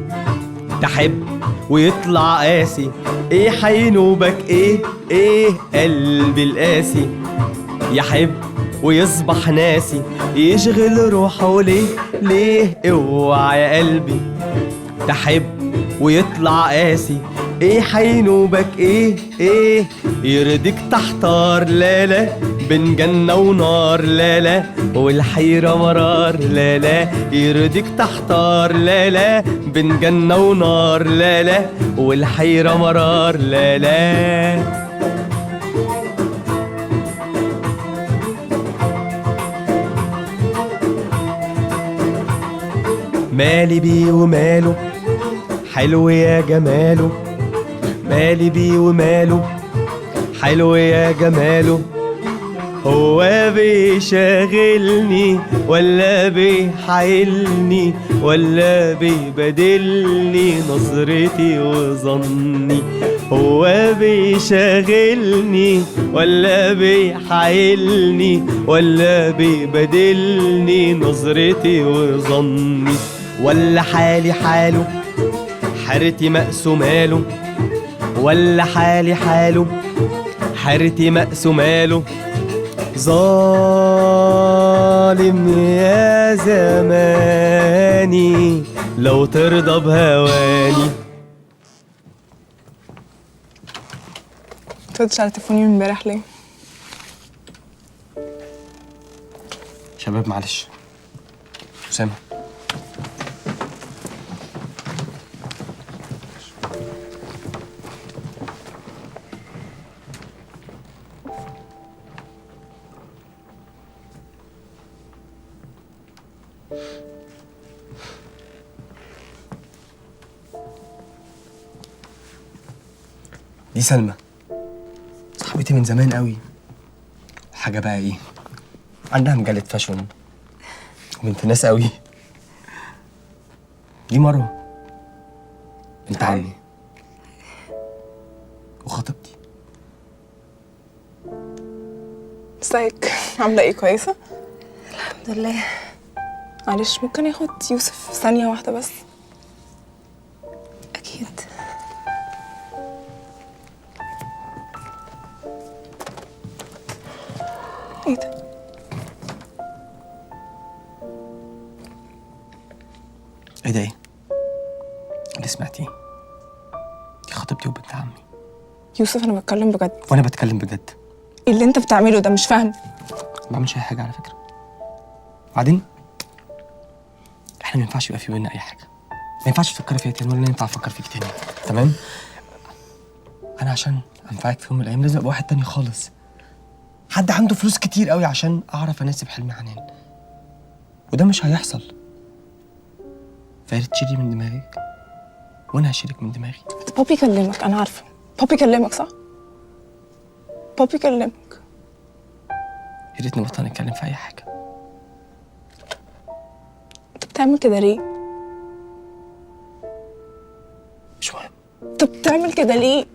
تحب ويطلع قاسي. ايه حينوبك ايه قلبي القاسي يحب ويصبح ناسي، يشغل روحه ليه اوعى يا قلبي تحب ويطلع قاسي. ايه حينوبك ايه يرضيك تحتار لا بين جنة ونار لا والحيرة مرار لا يرضيك تحتار لا بين جنة ونار لا والحيرة مرار لا. مالي بيه وماله حلو يا جماله، مالي بيه وماله حلو يا جماله. هو بيشاغلني ولا بيحايلني ولا بيبادلني نظرتي وظني؟ هو بيشاغلني ولا بيحايلني ولا بيبادلني نظرتي وظني؟ ولا حالي حاله حارتي مقسو ماله، ولا حالي حاله حارتي مقسو ماله. ظالم يا زماني لو ترضى بهواني. متردش على تليفوني من امبارح ليه؟ شباب معلش. أسامة دي سلمى صاحبتي من زمان قوي. حاجه بقى ايه، عندها مجله فاشون وبنت ناس قوي. دي مروه بنت عمي وخطيبتي. ازيك؟ عاملة ايه؟ كويسة؟ الحمد لله. معلش ممكن ياخد يوسف ثانية واحدة بس؟ أكيد. ايه ده؟ ايه ده ايه؟ اللي سمعتيه؟ دي خطيبتي وبنت عمي. يوسف أنا بتكلم بجد. وانا بتكلم بجد. ايه اللي انت بتعمله ده؟ مش فاهم. ما بعملش اي حاجه على فكره. بعدين احنا ما ينفعش يبقى في بينا اي حاجه. ما ينفعش تفكري فيا تاني ولا ينفع افكر فيك تاني. تمام؟ انا عشان انفعك في يوم من الايام لازم ابقى واحد تاني خالص. حد عنده فلوس كتير قوي عشان اعرف اناسب حلمي عنان. وده مش هيحصل. فيا ريت تشيلي من دماغك وانا هشيلك من دماغي. بابي كلمك، أنا عارفة. بابي كلمك صح؟ بابي كلمك. يا ريت نبطل نتكلم في اي حاجه. انت بتعمل كده ليه؟ مش مهم. انت بتعمل كده ليه؟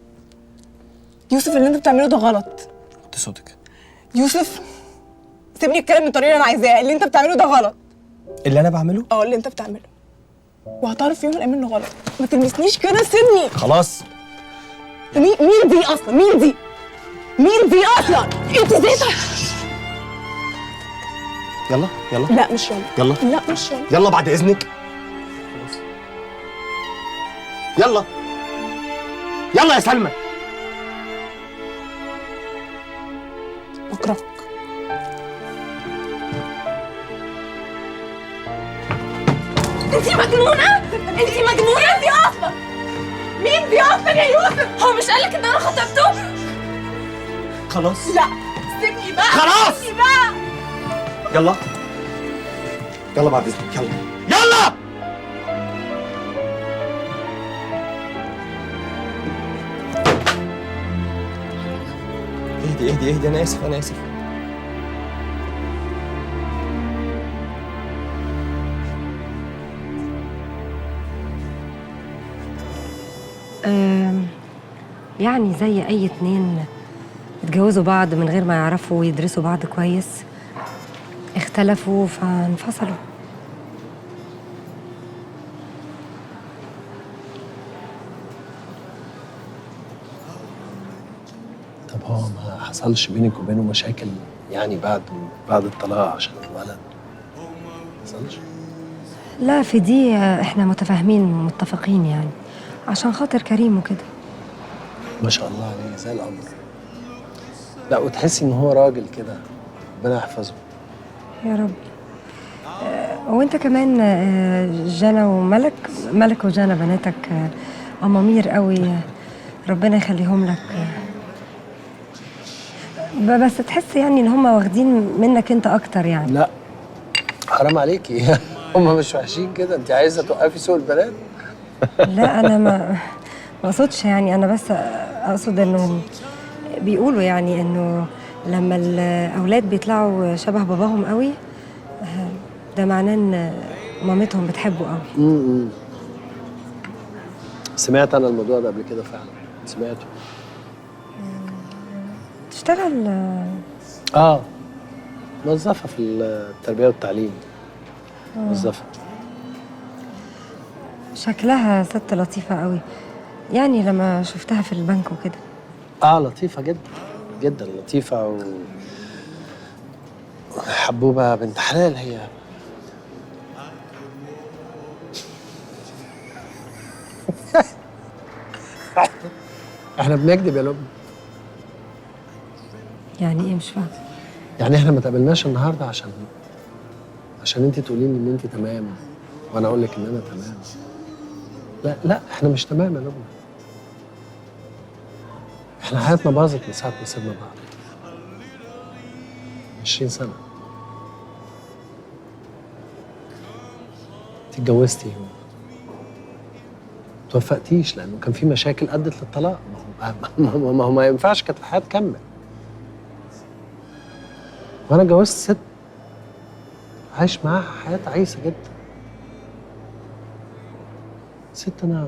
يوسف اللي انت بتعمله ده غلط. وطي صوتك. يوسف سيبني اتكلم بالطريقه اللي انا عايزاها. اللي انت بتعمله ده غلط. اللي انا بعمله؟ اللي انت بتعمله. وهتعرف في يوم من الايام انه غلط. ما تلمسنيش كده، سيبني. خلاص. مين دي اصلا؟ مين دي؟ مين دي اصلا؟ انت زيتك. يلا يلا. لا مش يلا. يلا. لا مش يلا. يلا بعد اذنك. خلاص. يلا يلا يا سلمى. بكرهك. انتي مجنونة؟ انتي مجنونة انتي اصلا؟ مين دي اصلا يا يوسف؟ هو مش قالك ان انا خطبته؟ خلاص. لا سيبني بقى. خلاص. سيبني بقى. يلا يلا بعد اذنك. يلا يلا. اهدي اهدي اهدي. انا اسف انا اسف. يعني زي أي اتنين اتجوزوا بعض من غير ما يعرفوا ويدرسوا بعض كويس، اختلفوا فانفصلوا. طب هو ما حصلش بينك وبينه مشاكل يعني بعد الطلاق عشان الولد؟ ما حصلش؟ لا في دي احنا متفاهمين ومتفقين يعني عشان خاطر كريم وكده. ما شاء الله عليه زي القمر. لا وتحسي ان هو راجل كده، ربنا يحفظه. يا رب. وانت كمان جنى وملك. ملك وجنى بناتك أمامير قوي، ربنا يخليهم لك. بس تحس يعني ان هم واخدين منك انت اكتر يعني. لا حرام عليكي. هم مش وحشين كده. انت عايزه توقفي سوق البنات؟ لا انا ما اقصدش يعني. انا بس اقصد انه بيقولوا يعني انه لما الاولاد بيطلعوا شبه باباهم قوي ده معناه ان مامتهم بتحبه قوي. سمعت انا الموضوع ده قبل كده فعلا. سمعته. تشتغل موظفه في التربيه والتعليم. موظفه. شكلها ست لطيفه قوي يعني لما شفتها في البنك وكده. لطيفه جدا جدا لطيفه حبوبه بنت حلال هي. احنا بنكذب يا لبنى. يعني ايه؟ مش فاهمه. يعني احنا ما تقابلناش النهارده عشان انت تقولي لي ان انت تمام وانا اقول لك ان انا تمام. لا احنا مش تمام يا لبنى. احنا حياتنا باظت من ساعه ما سيبنا بعض. 20 سنه. انت اتجوزتي توفقتيش لانه كان في مشاكل ادت للطلاق. ما هو ما ينفعش كانت الحياه تكمل. وانا اتجوزت ست عايش معاها حياه عيسه جدا. ست انا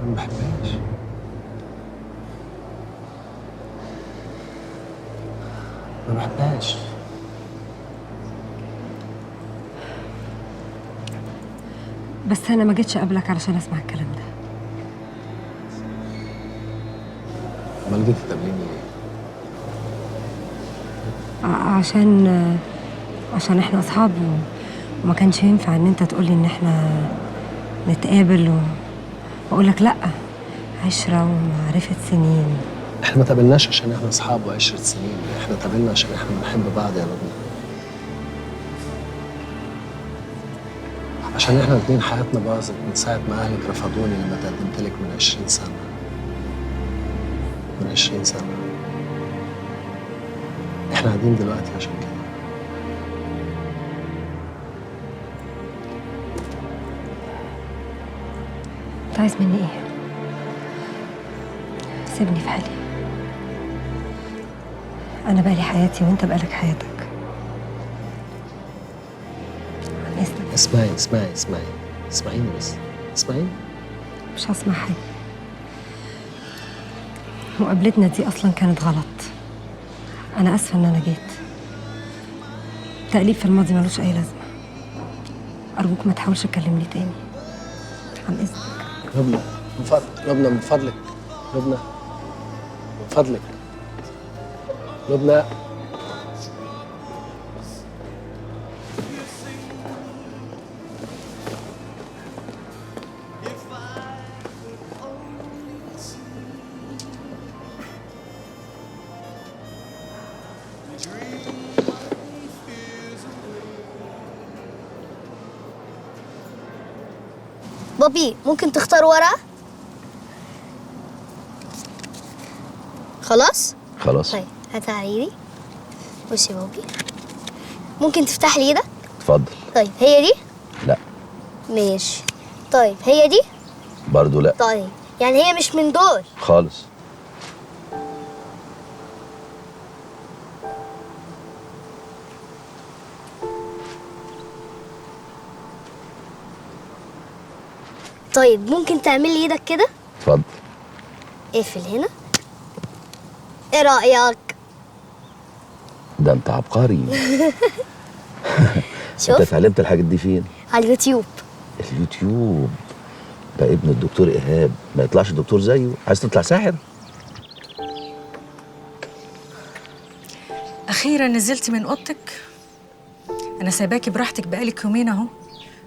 ما بحبهاش. ما بحبهاش. بس انا ما جيتش اقابلك علشان اسمع الكلام ده. امال جيت تقابليني ليه؟ عشان احنا اصحاب وما كانش ينفع ان انت تقولي ان احنا نتقابل واقول لك لا. عشرة ومعرفة سنين. احنا ما تقابلناش عشان احنا اصحاب وعشرة سنين، احنا تقابلنا عشان احنا بنحب بعض يا لبنى. عشان احنا الاتنين حياتنا باظت من ساعة ما اهلك رفضوني لما تقدمت لك من 20 سنة. من 20 سنة. احنا قاعدين دلوقتي عشان كده. انت عايز مني ايه؟ سيبني في حالي. انا بقالي حياتي وانت بقالك حياتك. عن اذنك. اسمعيني بس. اسمعيني. مش هسمع حاجة. مقابلتنا دي اصلا كانت غلط. انا اسفة ان انا جيت. تقليب في الماضي ملوش اي لازمة. ارجوك ما تحاولش تكلمني تاني. عن اذنك. لبنى من فضلك. لبنى من فضلك. لبنى من فضلك. لبنى. بابي ممكن تختار ورقة؟ خلاص؟ خلاص. طيب هاتها ايدي. بص يا بابي، ممكن تفتح لي ايدك؟ اتفضل. طيب هي دي؟ لا. ماشي. طيب هي دي؟ برضو لا. طيب يعني هي مش من دول؟ خالص. طيب ممكن تعمل لي ايدك كده؟ اتفضل. اقفل هنا. ايه رأيك؟ ده انت عبقري. شوف. انت اتعلمت الحاجات دي فين؟ على اليوتيوب. اليوتيوب. ده ابن الدكتور ايهاب، ما يطلعش دكتور زيه. عايز تطلع ساحر؟ أخيرا نزلتي من أوضتك. أنا سايباكي براحتك بقالك يومين أهو،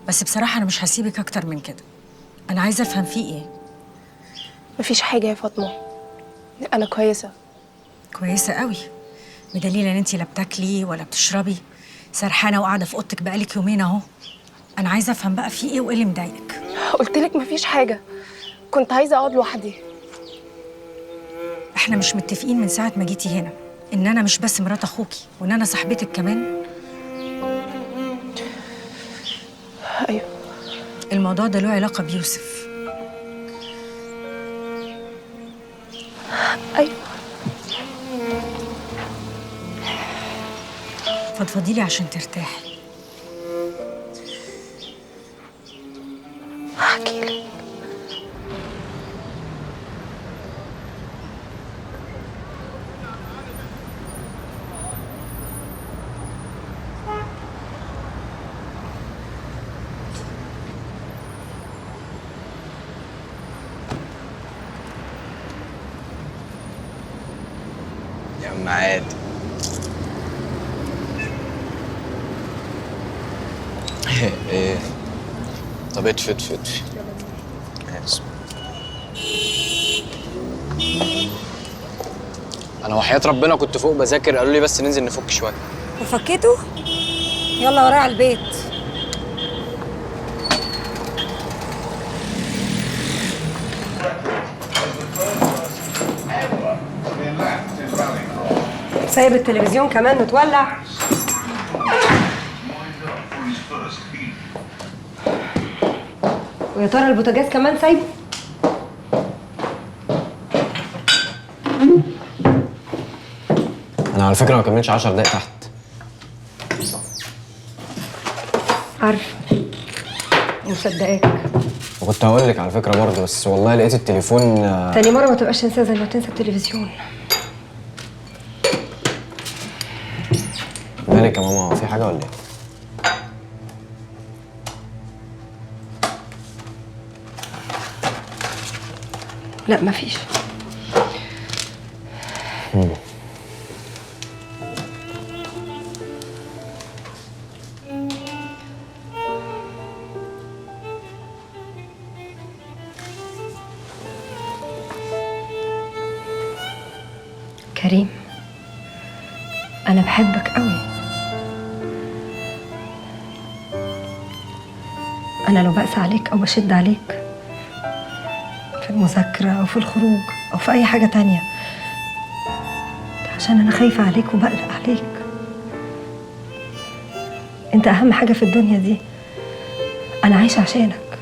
بس بصراحة أنا مش هسيبك أكتر من كده. أنا عايزة أفهم فيه إيه. مفيش حاجة يا فاطمة، أنا كويسة. كويسة قوي، بدليل إن أنتي لا بتاكلي ولا بتشربي، سرحانة وقاعدة في أوضتك بقالك يومين أهو. أنا عايزة أفهم بقى فيه إيه وإيه اللي مضايقك. قلتلك مفيش حاجة، كنت عايزة أقعد لوحدي. إحنا مش متفقين من ساعة ما جيتي هنا إن أنا مش بس مرات أخوكي وإن أنا صاحبتك كمان؟ أيوه. الموضوع ده له علاقة بيوسف. أيوه. فضفضيلي عشان ترتاحي. هحكيلك. يا عم عادي. ايه طب اتفي. اسف. انا وحياة ربنا كنت فوق بذاكر، قالوا لي بس ننزل نفك شويه. وفكيته؟ يلا ورايا على البيت. سايب التلفزيون كمان متولع؟ ويا ترى البوتاجاز كمان سايبه؟ انا على فكره ما كملتش 10 دقايق تحت. عارفه مصدقاك. وكنت هقول لك على فكره برضه، بس والله لقيت التليفون. تاني مره ما تبقاش تنسى زي ما تنسى التلفزيون. مالك يا ماما، هو في حاجه ولا ايه؟ لا مفيش. كريم، أنا بحبك قوي. أنا لو بقسى عليك أو بشد عليك في المذاكرة أو في الخروج أو في أي حاجة تانية، ده عشان أنا خايفة عليك وبقلق عليك. أنت أهم حاجة في الدنيا دي، أنا عايشة عشانك.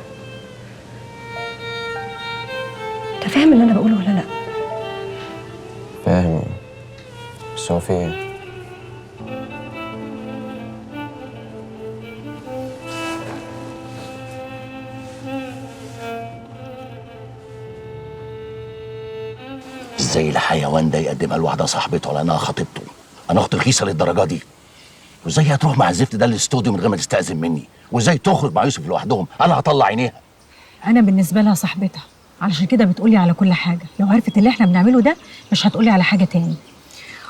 أنت فاهم اللي أنا بقوله ولا لأ؟ فاهم، بس هو في ايه؟ ازاي الحيوان ده يقدمها لواحده صاحبته ولا انها خطيبته؟ انا اختي رخيصه للدرجه دي؟ وازاي هتروح مع الزفت ده الاستوديو من غير ما تستأذن مني؟ وازاي تخرج مع يوسف لوحدهم؟ انا هطلع عينيها. انا بالنسبه لها صاحبتها، علشان كده بتقولي على كل حاجه. لو عرفت اللي احنا بنعمله ده مش هتقولي على حاجه تاني.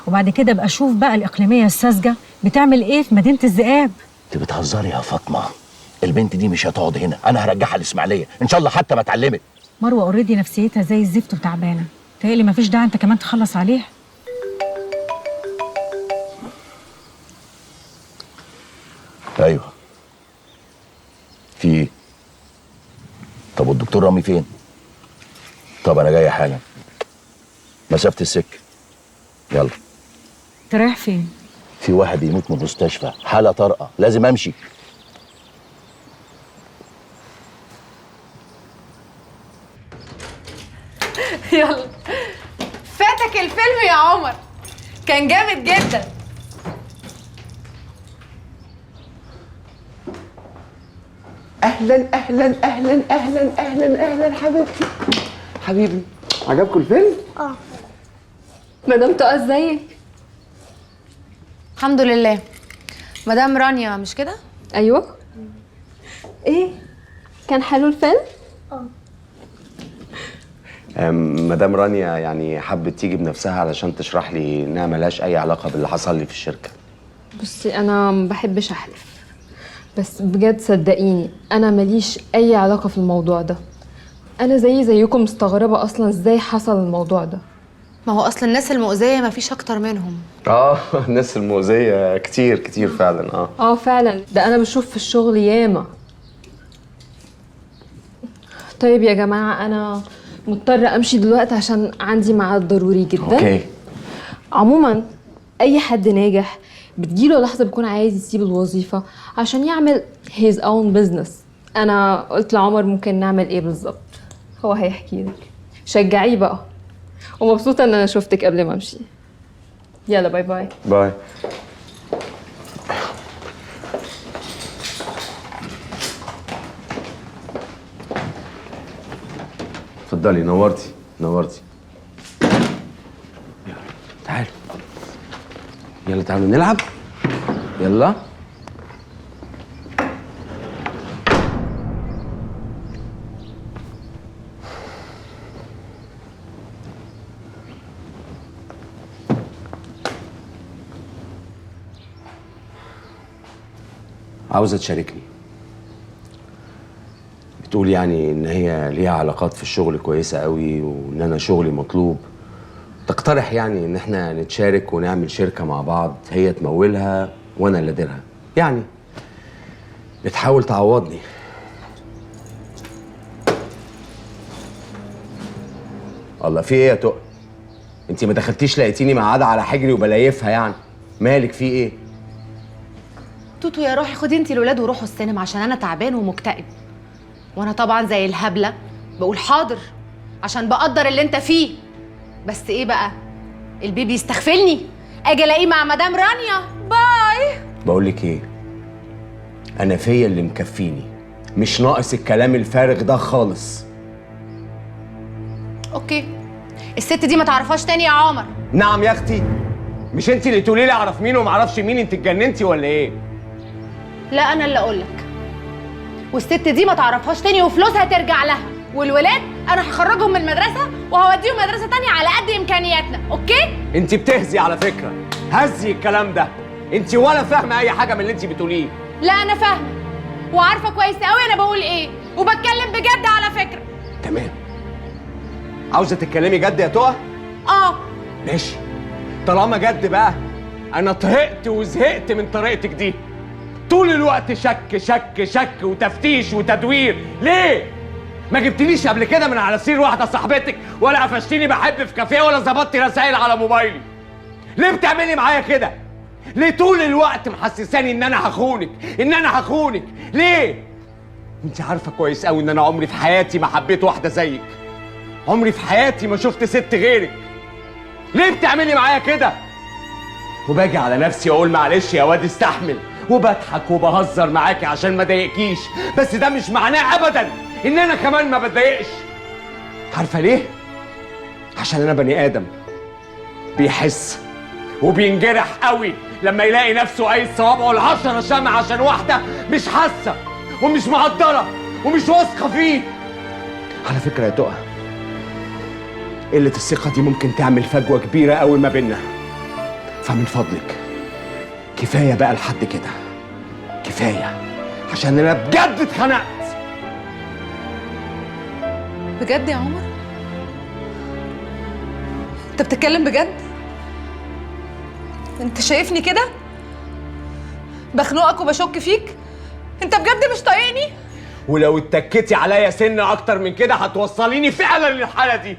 وبعد كده بقى اشوف بقى الاقليميه الساذجه بتعمل ايه في مدينه الذئاب. انت بتهزري يا فاطمه، البنت دي مش هتقعد هنا، انا هرجعها الاسماعيليه ان شاء الله حتى ما اتعلمت. مروه اوريدي نفسيتها زي الزفت وتعبانه، تهيألي مفيش داعي انت كمان تخلص عليها. ايوه. في ايه؟ طب والدكتور رامي فين؟ طب انا جاي حالا، مسافه السكه. يلا. انت رايح فين؟ في واحد يموت من المستشفى، حاله طارئه، لازم امشي. يلا. فاتك الفيلم يا عمر، كان جامد جدا. اهلا اهلا اهلا اهلا اهلا اهلا حبيبتي. حبيبي، عجبكم الفيلم؟ مدام طه ازيك؟ الحمد لله. مدام رانيا مش كده؟ ايوه. ايه كان حلو الفيلم؟ مدام رانيا يعني حبت تيجي بنفسها علشان تشرح لي انها ملهاش اي علاقه باللي حصل لي في الشركه. بصي انا ما بحبش احلف، بس بجد صدقيني انا ماليش اي علاقه في الموضوع ده. انا زيكم مستغربه اصلا ازاي حصل الموضوع ده. ما هو اصل الناس المؤذيه ما فيش اكتر منهم. الناس المؤذيه كتير كتير فعلا. فعلا، ده انا بشوف في الشغل ياما. طيب يا جماعه انا مضطره امشي دلوقتي عشان عندي ميعاد ضروري جدا. اوكي. عموما اي حد ناجح بتجيله لحظه بيكون عايز يسيب الوظيفه عشان يعمل his own business. انا قلت لعمر ممكن نعمل ايه بالظبط، هو هيحكي لك. شجعيه بقى، ومبسوطه ان انا شفتك قبل ما امشي. يلا باي باي. باي. اتفضلي، نورتي نورتي. يلا تعالوا، يلا تعالوا نلعب. يلا. عاوزة تشاركني، بتقول يعني ان هي ليها علاقات في الشغل كويسة قوي وان انا شغلي مطلوب. تقترح يعني ان احنا نتشارك ونعمل شركة مع بعض، هي تمولها وانا اللي اديرها. يعني بتحاول تعوضني. الله، في ايه يا تقل؟ انت ما دخلتيش لقيتيني مقعدة على حجري وبلايفها يعني. مالك في ايه؟ توتو يا روحي خدي انتي الولاد وروحوا السينما عشان انا تعبان ومكتئب. وانا طبعا زي الهبله بقول حاضر عشان بقدر اللي انت فيه. بس ايه بقى، البيبي يستغفلني اجي الاقيه مع مدام رانيا. باي. بقول لك ايه، انا فيا اللي مكفيني، مش ناقص الكلام الفارغ ده خالص. اوكي، الست دي ما تعرفهاش تاني يا عمر. نعم يا اختي، مش انت اللي تقولي لي اعرف مين وما اعرفش مين؟ انت اتجننتي ولا ايه؟ لا انا اللي اقول لك، والست دي ما تعرفهاش تاني وفلوسها ترجع لها، والولاد انا هخرجهم من المدرسه وهوديهم مدرسه تانية على قد امكانياتنا. اوكي؟ انت بتهزي على فكره، هزي الكلام ده، انت ولا فاهمه اي حاجه من اللي انت بتقوليه. لا انا فاهمه وعارفه كويس قوي انا بقول ايه، وبتكلم بجد على فكره. تمام، عاوزه تتكلمي جد يا تقى؟ ماشي، طالما جد بقى انا طهقت وزهقت من طريقتك دي. طول الوقت شك شك شك وتفتيش وتدوير. ليه؟ ما جبتليش قبل كده من على سرير واحده صاحبتك، ولا قفشتيني بحب في كافيه، ولا ظبطتي رسائل على موبايلي. ليه بتعملي معايا كده؟ ليه طول الوقت محسساني ان انا هخونك، ان انا هخونك؟ ليه؟ انت عارفه كويس قوي ان انا عمري في حياتي ما حبيت واحده زيك، عمري في حياتي ما شفت ست غيرك. ليه بتعملي معايا كده؟ وباجي على نفسي واقول معلش يا واد استحمل، وبضحك وبهزر معاكي عشان ما اضايقكيش، بس ده مش معناه ابدا ان انا كمان ما بتضايقش. عارفه ليه؟ عشان انا بني ادم بيحس وبينجرح قوي لما يلاقي نفسه قايد صوابعه العشرة شمع عشان واحده مش حاسه ومش مقدره ومش واثقه فيه. على فكره يا تقى، قله الثقه دي ممكن تعمل فجوه كبيره قوي ما بيننا، فمن فضلك كفايه بقى لحد كده، كفايه، عشان انا بجد اتخنقت. بجد يا عمر؟ انت بتتكلم بجد؟ انت شايفني كده بخنقك وبشك فيك؟ انت بجد مش طايقني؟ ولو اتكيتي عليا سن اكتر من كده هتوصليني فعلا للحاله دي.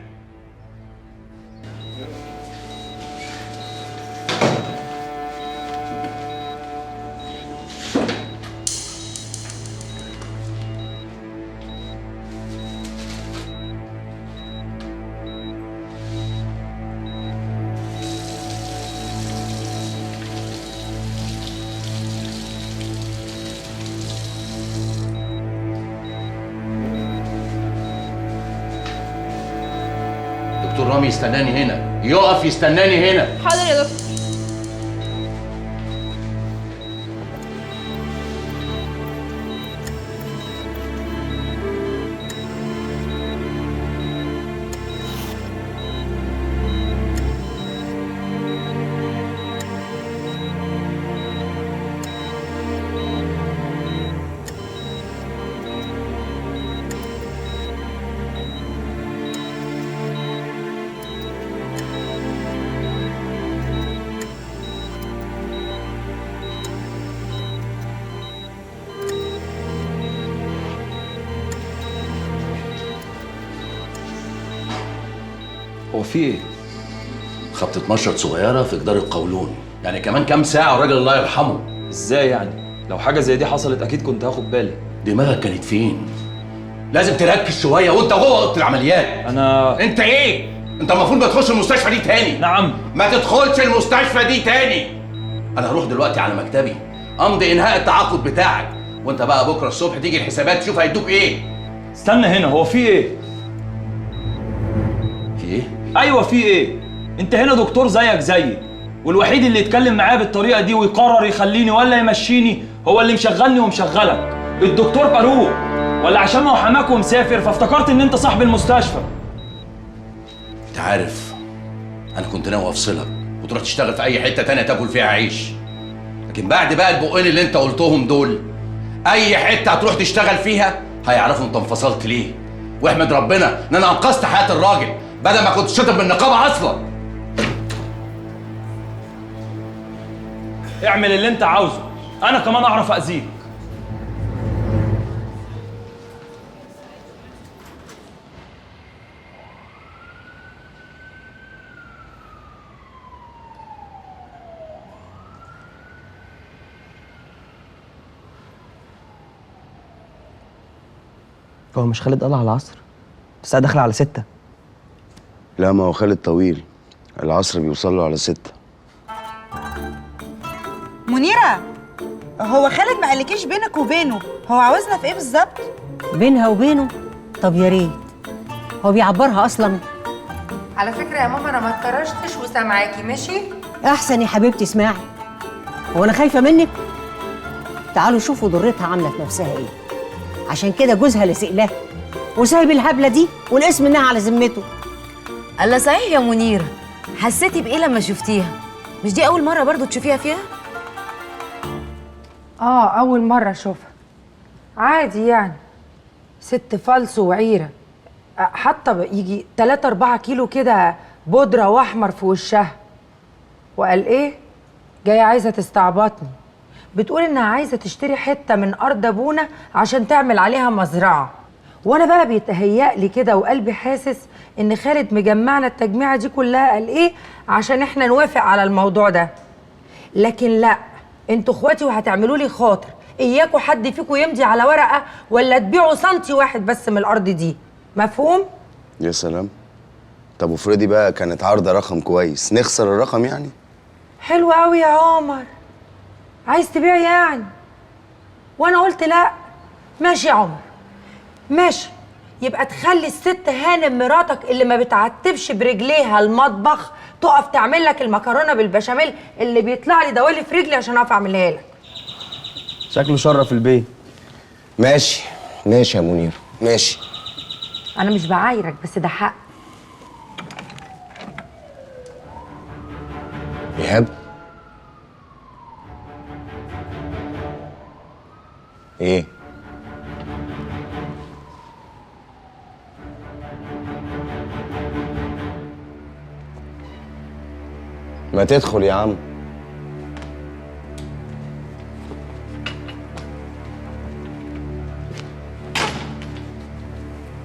دكتور رامي يستناني هنا، يقف يستناني هنا. حاضر يا دكتور. هو في ايه؟ خبطة مشرط صغيرة في جدار القولون، يعني كمان كام ساعة والراجل الله يرحمه. ازاي يعني؟ لو حاجة زي دي حصلت أكيد كنت هاخد بالي. دماغك كانت فين؟ لازم تركز شوية وأنت جوه أوضة العمليات. أنت إيه؟ أنت المفروض ما تدخلش المستشفى دي تاني. نعم. ما تدخلش المستشفى دي تاني. أنا هروح دلوقتي على مكتبي أمضي إنهاء التعاقد بتاعك، وأنت بقى بكرة الصبح تيجي الحسابات تشوف هيدوك إيه. استنى هنا، هو في إيه؟ في إيه؟ أيوه في إيه؟ أنت هنا دكتور زيك زيي، والوحيد اللي يتكلم معايا بالطريقة دي ويقرر يخليني ولا يمشيني هو اللي مشغلني ومشغلك. الدكتور فاروق، ولا عشان ما هو حماك ومسافر فافتكرت إن أنت صاحب المستشفى. أنت عارف أنا كنت ناوي أفصلك وتروح تشتغل في أي حتة تانية تاكل فيها عيش، لكن بعد بقى البقين اللي أنت قلتهم دول أي حتة هتروح تشتغل فيها هيعرفوا أنت انفصلت ليه. واحمد ربنا إن أنا أنقذت حياة الراجل بدل ما كنت شاطر بالنقابة أصلا. اعمل اللي أنت عاوزه، أنا كمان أعرف أذيك. هو مش خالد قال على العصر؟ الساعة داخلة على 6. لا ما هو خالد طويل، العصر بيوصل له على 6. منيرة، هو خالد ما قالكيش بينك وبينه هو عاوزنا في ايه بالظبط؟ بينها وبينه؟ طب يا ريت. هو بيعبرها اصلا؟ على فكرة يا ماما أنا ما اتطرشتش وسامعاكي ماشي؟ احسن يا حبيبتي اسمعي. هو انا خايفه منك؟ تعالوا شوفوا ضرتها عامله في نفسها ايه. عشان كده جوزها لسق لها وسايب الهبله دي والاسم انها على ذمته. الله صحيح يا منيرة، حسيتي بايه لما شفتيها؟ مش دي اول مرة برضو تشوفيها فيها؟ أول مرة أشوفها. عادي يعني، ست فلس وعيرة، حاطة يجي 3-4 كيلو كده بودرة وأحمر في وشها. وقال إيه؟ جاية عايزة تستعبطني. بتقول إنها عايزة تشتري حتة من أرض أبونا عشان تعمل عليها مزرعة. وأنا بقى بيتهيألي كده وقلبي حاسس إن خالد مجمعنا التجميعة دي كلها. قال إيه؟ عشان إحنا نوافق على الموضوع ده. لكن لأ، انتوا اخواتي وهتعملوا لي خاطر، اياكوا حد فيكم يمضي على ورقه ولا تبيعوا سنتي واحد بس من الارض دي، مفهوم؟ يا سلام. طب وفريدي بقى كانت عارضه رقم كويس، نخسر الرقم يعني؟ حلو قوي يا عمر، عايز تبيع يعني؟ وانا قلت لا. ماشي يا عمر ماشي، يبقى تخلي الست هانم مراتك اللي ما بتعتبش برجليها المطبخ تقف تعمل لك المكرونه بالبشاميل اللي بيطلع لي دوالي في رجلي عشان اعرف اعملها لك. شكله شرف البيت. ماشي ماشي يا منير ماشي. انا مش بعايرك بس ده حق. ايهاب ايه؟ ما تدخل يا عم.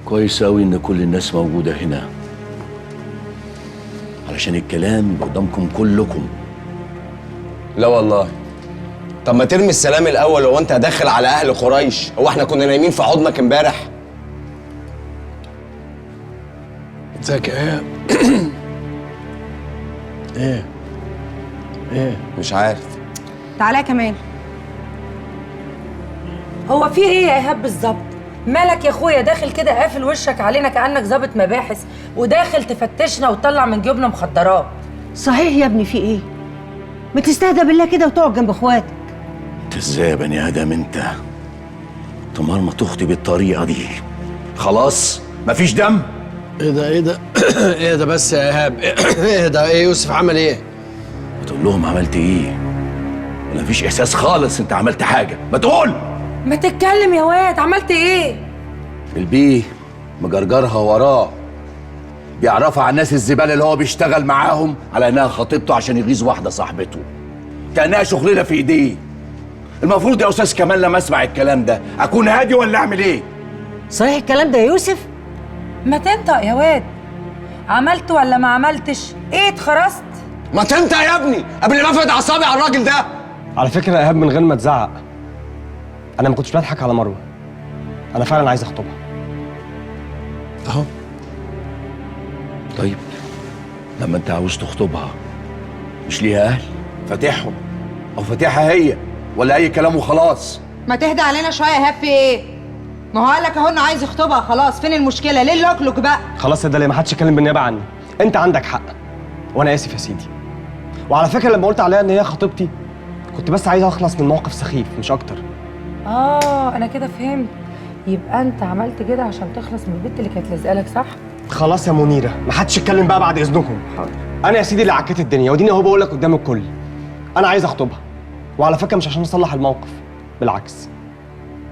كويس أوي إن كل الناس موجودة هنا علشان الكلام قدامكم كلكم. لا والله. طب ما ترمي السلام الأول. هو أنت داخل على أهل قريش؟ هو إحنا كنا نايمين في حضنك امبارح؟ ازيك يا ايهاب؟ ايه؟ مش عارف. تعالى كمان. هو في ايه يا ايهاب بالظبط؟ مالك يا اخويا داخل كده قافل وشك علينا كانك ضابط مباحث وداخل تفتشنا وتطلع من جيوبنا مخدرات؟ صحيح يا ابني في ايه؟ ما تستهدى بالله كده وتقعد جنب اخواتك. انت ازاي يا بني ادم انت؟ ما تخطي بالطريقه دي. خلاص مفيش دم. ايه ده ايه ده بس يا ايهاب؟ ايه ده؟ ايه يوسف عمل ايه؟ بتقول لهم عملت ايه؟ ولا مفيش احساس خالص انت عملت حاجه؟ ما تقول. ما تتكلم يا واد، عملت ايه؟ البيه مجرجرها وراه، بيعرفها على الناس الزباله اللي هو بيشتغل معاهم على انها خطيبته عشان يغيظ واحده صاحبته، كانها شغلانه في ايديه. المفروض يا استاذ كمان لما اسمع الكلام ده اكون هادي ولا اعمل ايه؟ صحيح الكلام ده يا يوسف؟ ما تنطق يا واد، عملت ولا ما عملتش؟ ايه اتخرست؟ ما تنطق يا ابني قبل ما افرد اعصابي على الراجل ده. على فكرة يا إيهاب من غير ما تزعق، أنا ما كنتش بضحك على مروة، أنا فعلا عايز أخطبها. اهو. طيب لما انت عاوز تخطبها مش ليها اهل فاتحهم او فاتحها هي ولا اي كلام وخلاص؟ ما تهدى علينا شويه يا ايهاب، في ايه؟ ما هو قالك اهو انه عايز يخطبها، خلاص فين المشكله؟ ليه اللوكلوك بقى؟ خلاص يا داليا ما حدش يتكلم بالنيابة عني، أنت عندك حق وأنا آسف يا سيدي. وعلى فكرة لما قلت عليها إن هي خطيبتي كنت بس عايز أخلص من موقف سخيف مش أكتر. انا كده فهمت. يبقى انت عملت كده عشان تخلص من البنت اللي كانت لازقالك، صح؟ خلاص يا منيرة ما حدش يتكلم بقى بعد إذنكم. حاضر. أنا يا سيدي اللي عكيت الدنيا وديني أهو بقول لك قدام الكل. أنا عايز أخطبها، وعلى فكرة مش عشان أصلح الموقف، بالعكس.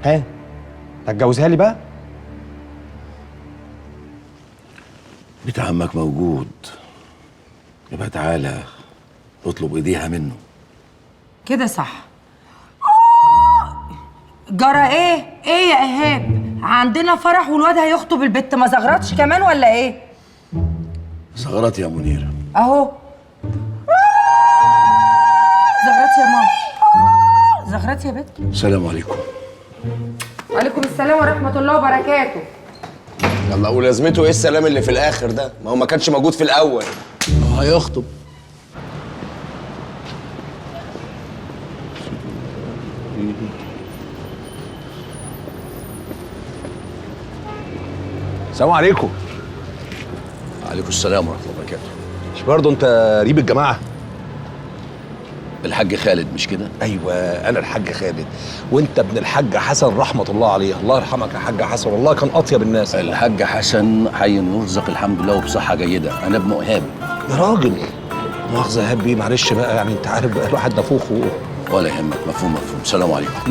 ها؟ هتجوزها لي بقى؟ بيت عمك موجود، يبقى تعالى اطلب ايديها منه. كده صح. جرى ايه؟ ايه يا ايهاب؟ عندنا فرح والواد هيخطب البت، ما زغرتش كمان ولا ايه؟ زغرت يا منيرة. اهو. زغرت يا ماما. زغرت يا بت. السلام عليكم. وعليكم السلام ورحمه الله وبركاته. يلا، ولازمته ايه السلام اللي في الاخر ده؟ ما هو ما كانش موجود في الاول. هو هيخطب. السلام عليكم. وعليكم السلام ورحمه الله وبركاته. مش برضه انت قريب الجماعه؟ الحاج خالد مش كده؟ ايوه انا الحاج خالد، وانت ابن الحاج حسن رحمه الله عليه. الله يرحمك يا حاج حسن، والله كان اطيب الناس. الحاج حسن حي يرزق الحمد لله وبصحه جيده. انا ابن ايهاب. يا راجل مؤاخذه يا ايهاب بيه، معلش بقى، يعني انت عارف بقى الواحد نفوخ ولا يهمك. مفهوم مفهوم. السلام عليكم.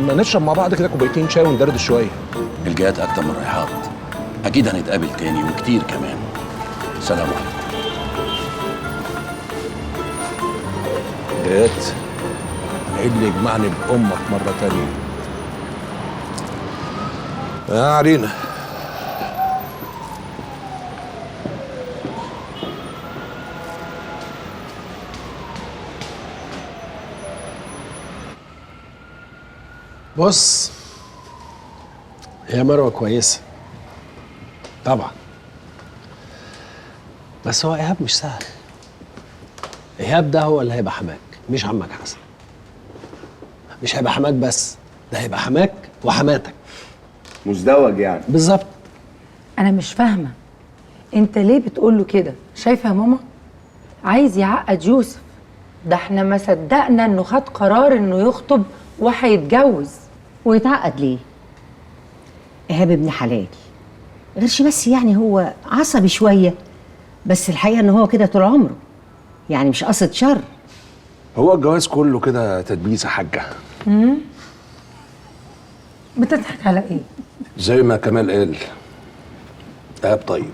ما نشرب مع بعض كده كوبايتين شاي وندردش شويه. الجهات اكتر من رايحات. اكيد هنتقابل تاني وكتير كمان. سلام عليكم. جات العيد اللي يجمعني بامك مره تانيه. يا علينا. بص، هي مروه كويسه طبعا، بس هو ايهاب مش سهل. ايهاب ده هو اللي هيبقى حماك، مش عمك حسن. مش هيبقى حماك بس، ده هيبقى حماك وحماتك. مزدوج يعني. بالظبط. انا مش فاهمه انت ليه بتقول له كده؟ شايفه يا ماما عايز يعقد يوسف. ده احنا ما صدقنا انه خد قرار انه يخطب وهيتجوز. ويتعقد ليه؟ ايهاب ابن حلال، غيرش بس يعني هو عصبي شويه، بس الحقيقه ان هو كده طول عمره، يعني مش قصد شر. هو الجواز كله كده تدبيسه حاجه. بتضحك على ايه؟ زي ما كمال قال، ايهاب طيب،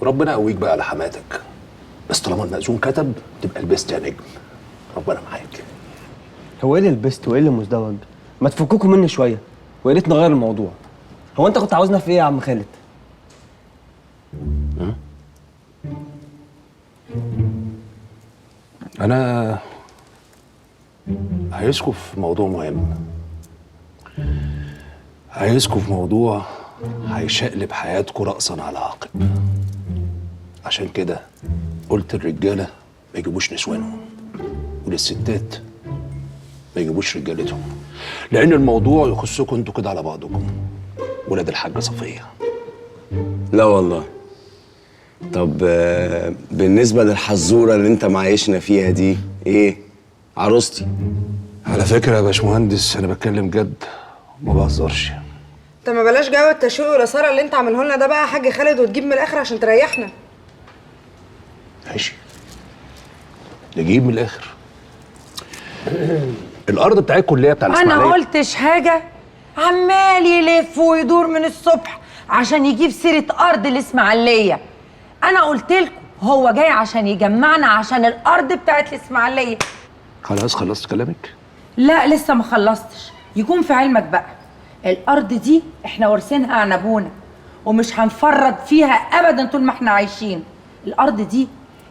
وربنا يقويك بقى على حماتك، بس طالما المأذون كتب تبقى لبست يا نجم. ربنا معاك. هو ايه اللي لبست وايه اللي مزدوج؟ ما تفككوا مني شويه ويا ريت نغير الموضوع. هو انت كنت عاوزنا في ايه يا عم خالد؟ انا عايزكم في موضوع مهم، عايزكم في موضوع هيشقلب حياتكم رأسا على عقب. عشان كده قلت الرجاله ما يجيبوش نسوانهم، وللستات ما يجيبوش رجالتهم، لان الموضوع يخصكم انتوا كده على بعضكم، ولاد الحاجه صفيه. لا والله. طب بالنسبه للحزوره اللي انت معايشنا فيها دي، ايه عروستي؟ على فكره يا باشمهندس انا بتكلم جد ما بهزرش. طب ما بلاش جو التشويق والاثاره اللي انت عامله لنا ده بقى يا حاج خالد، وتجيب من الاخر عشان تريحنا. ماشي، نجيب من الاخر. الارض بتاعتكم اللي هي بتاع الاسماعيليه. انا قلتش حاجه، عمال يلف ويدور من الصبح عشان يجيب سيره ارض الاسماعيليه. انا قلت لكم هو جاي عشان يجمعنا عشان الارض بتاعت الاسماعيليه. خلاص خلصت كلامك؟ لا لسه ما خلصتش. يكون في علمك بقى الارض دي احنا وارثينها عن ابونا، ومش هنفرط فيها ابدا طول ما احنا عايشين. الارض دي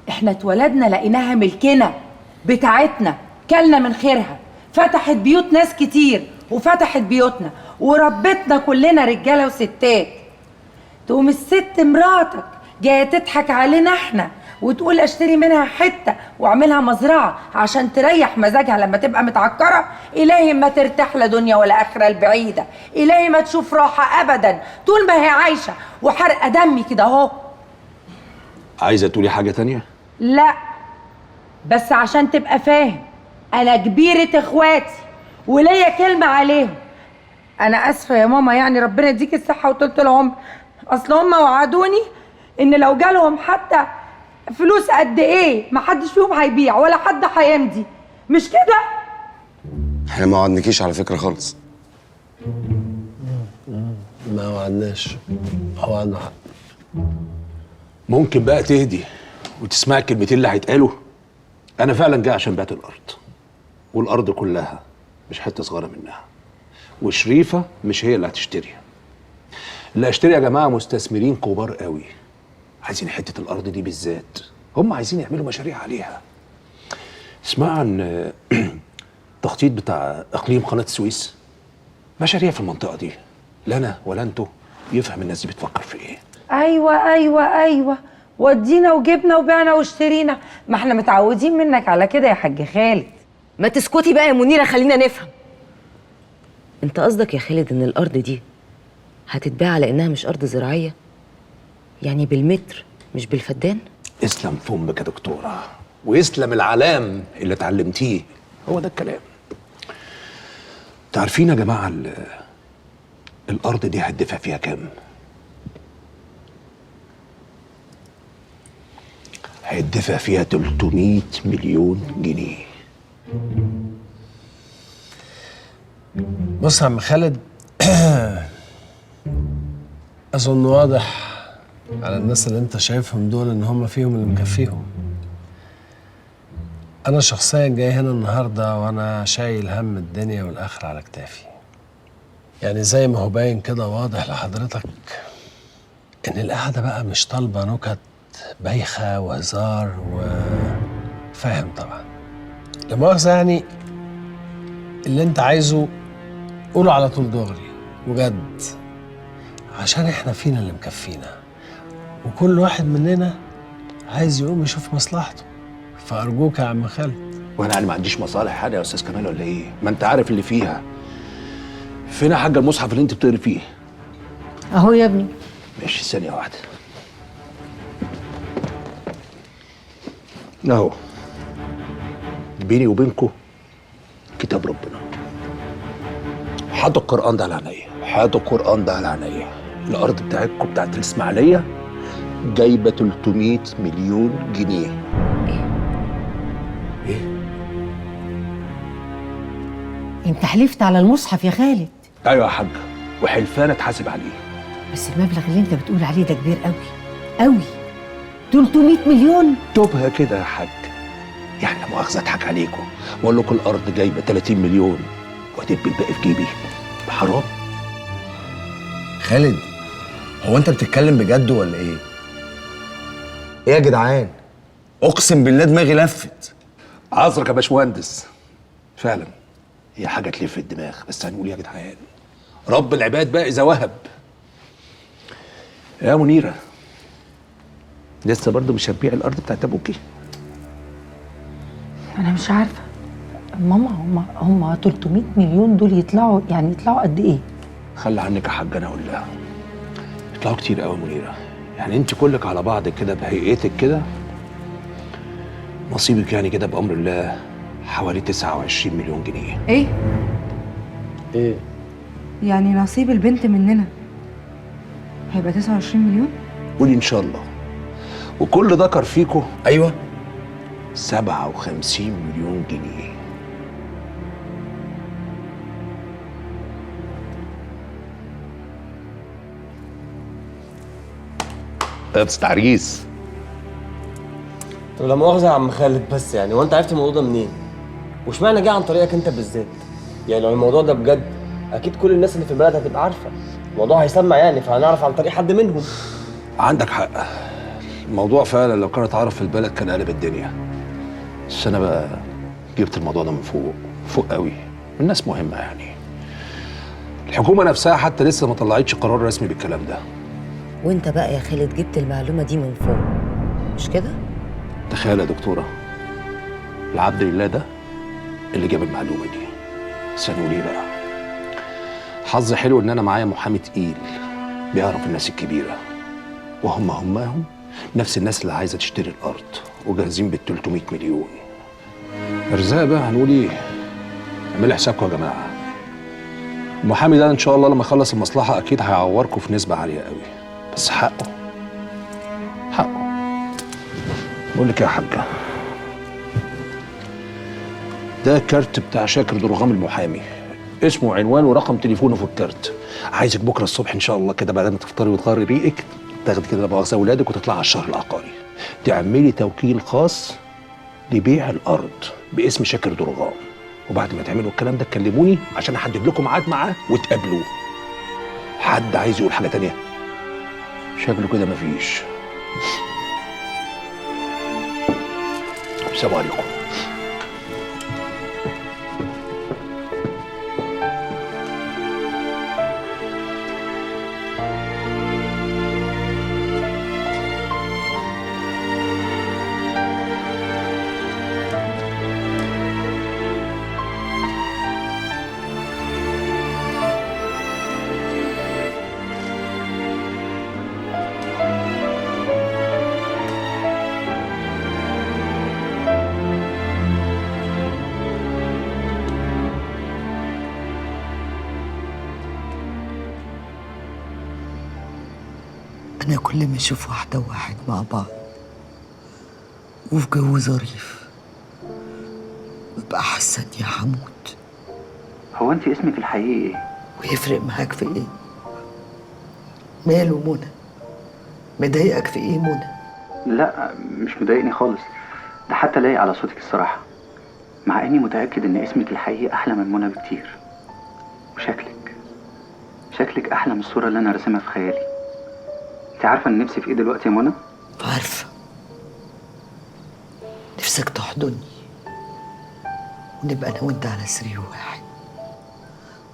احنا اتولدنا لقيناها ملكنا بتاعتنا، كلنا من خيرها، فتحت بيوت ناس كتير وفتحت بيوتنا وربتنا كلنا رجاله وستات. تقوم الست مراتك جايه تضحك علينا احنا وتقول اشتري منها حته واعملها مزرعه عشان تريح مزاجها لما تبقى متعكره. الهي ما ترتاح لا دنيا ولا اخره البعيده، الهي ما تشوف راحه ابدا طول ما هي عايشه وحرقه دمي كده اهو. عايزه تقولي حاجه تانية؟ لا بس عشان تبقى فاهم انا كبيره اخواتي وليا كلمه عليهم. انا اسفه يا ماما، يعني ربنا يديك الصحه وطولة العمر، اصل هم وعدوني ان لو جالهم حتى فلوس قد ايه محدش فيهم هيبيع ولا حد هيمضي، مش كده؟ احنا ما وعدناكيش على فكره خالص. ما وعدناش، وعدنا حق. ممكن بقى تهدي وتسمعي الكلمتين اللي هيتقالوا؟ انا فعلا جاي عشان بعت الارض، والارض كلها مش حته صغيره منها، وشريفه مش هي اللي هتشتري. اللي هيشتري يا جماعه مستثمرين كبار قوي، عايزين حته الارض دي بالذات، هم عايزين يعملوا مشاريع عليها. اسمع عن التخطيط بتاع اقليم قناه السويس. مشاريع في المنطقه دي، لا انا ولا انتوا يفهم الناس دي بتفكر في ايه. ايوه ودينا وجبنا وبعنا واشترينا، ما احنا متعودين منك على كده يا حاج خالد. ما تسكتي بقى يا منيره، خلينا نفهم. انت قصدك يا خالد ان الارض دي هتتباع على انها مش ارض زراعيه؟ يعني بالمتر مش بالفدان؟ اسلم فمك يا دكتوره، ويسلم العلام اللي اتعلمتيه، هو ده الكلام. تعرفين يا جماعه الارض دي هتدفع فيها كام؟ هيدفع فيها 300 مليون جنيه. بص يا عم خالد، اظن واضح على الناس اللي انت شايفهم دول ان هم فيهم اللي مكفيهم. انا شخصيا جاي هنا النهارده وانا شايل هم الدنيا والاخره على كتافي. يعني زي ما هو باين كده واضح لحضرتك ان القعده بقى مش طالبه نكت بايخه وهزار فاهم طبعا. لا مؤاخذه يعني اللي انت عايزه قوله على طول دغري وجد، عشان احنا فينا اللي مكفينا وكل واحد مننا عايز يقوم يشوف مصلحته. فارجوك يا عم خالد. وانا يعني ما عنديش مصالح حاجه يا استاذ كمال ولا ايه؟ ما انت عارف اللي فيها. فين يا حاجه المصحف اللي انت بتقري فيه؟ اهو يا ابني. ماشي، ثانيه واحده. اهو بيني وبينكم كتاب ربنا. حاطوا القرآن ده على عينيا، حاطوا القرآن ده على عينيا. الأرض بتاعتكم بتاعت الإسماعيلية جايبة 300 مليون جنيه. إيه؟ انت حلفت على المصحف يا خالد. أيوة يا حاجة، وحلفان اتحاسب عليه. بس المبلغ اللي انت بتقول عليه ده كبير قوي قوي. 300 مليون؟ تبها كده يا حاج. يعني لا مؤاخذة اضحك عليكم واقول لكم الأرض جايبة 30 مليون وهتبقى الباقي في جيبي. حرام. خالد، هو انت بتتكلم بجد ولا ايه؟ ايه يا جدعان؟ اقسم بالله دماغي لفت. عذرك يا باشمهندس، فعلا هي حاجه تلف الدماغ، بس هنقول يا جدعان رب العباد بقى اذا وهب. يا منيره، لسه برضه مش هتبيع الارض بتاعت ابوكي؟ انا مش عارفه ماما، هم 300 مليون دول يطلعوا قد ايه؟ خلي عنك يا حاجه، انا اقول لها يطلعوا كتير قوي يا منيره. يعني انت كلك على بعض كده بهيئتك كده نصيبك يعني كده بامر الله حوالي 29 مليون جنيه. ايه؟ ايه؟ يعني نصيب البنت مننا هيبقى 29 مليون؟ قولي ان شاء الله. وكل ذكر فيكم ايوه 57 مليون جنيه. تعريس. طب لا مؤاخذة يا عم خالد، بس يعني هو انت عرفت الموضوع ده منين؟ واشمعنى جه عن طريقك انت بالذات؟ يعني لو الموضوع ده بجد اكيد كل الناس اللي في البلد هتبقى عارفه. الموضوع هيسمع يعني، فهنعرف عن طريق حد منهم. عندك حق، الموضوع فعلا لو كان اتعرف في البلد كان قلب الدنيا. بس انا بقى جبت الموضوع ده من فوق قوي، من ناس مهمه يعني. الحكومه نفسها حتى لسه ما طلعتش قرار رسمي بالكلام ده. وانت بقى يا خالد جبت المعلومه دي من فوق، مش كده؟ تخيل يا دكتوره، العبد لله ده اللي جاب المعلومه دي. بس هنقول ايه بقى؟ حظ حلو ان انا معايا محامي تقيل بيعرف الناس الكبيره، همهم نفس الناس اللي عايزه تشتري الارض وجاهزين بال 300 مليون. ارزاق بقى، هنقول ايه؟ اعملوا حسابكم يا جماعه. المحامي ده ان شاء الله لما يخلص المصلحه اكيد هيعوركم في نسبه عاليه قوي، بس حقه. بقول لك يا حاجه، ده كارت بتاع شاكر درغام المحامي، اسمه وعنوانه ورقم تليفونه في الكارت. عايزك بكره الصبح ان شاء الله كده بعد ما تفطري وتغيري ريقك تاخدي كده مؤاخذه اولادك وتطلعي على الشهر العقاري، تعملي توكيل خاص لبيع الارض باسم شاكر درغام. وبعد ما تعملوا الكلام ده تكلموني عشان احدد لكم ميعاد معاه وتقابلوه. حد عايز يقول حاجه تانيه؟ شكله كده مفيش. السلام عليكم. أنا كل ما أشوف واحدة وواحد مع بعض وفي جو ظريف ببقى حاسة إني هموت. هو انت اسمك الحقيقي ايه؟ ويفرق معاك في إيه؟ ماله منى؟ مضايقك في إيه منى؟ لا مش مضايقني خالص، ده حتى لايق على صوتك الصراحة، مع اني متأكد ان اسمك الحقيقي احلى من منى بكتير. وشكلك احلى من الصورة اللي انا راسمها في خيالي. انت عارفة ان نفسي في ايه دلوقتي يا منى؟ عارفة. نفسك تحضني ونبقى أنا وأنت على سرير واحد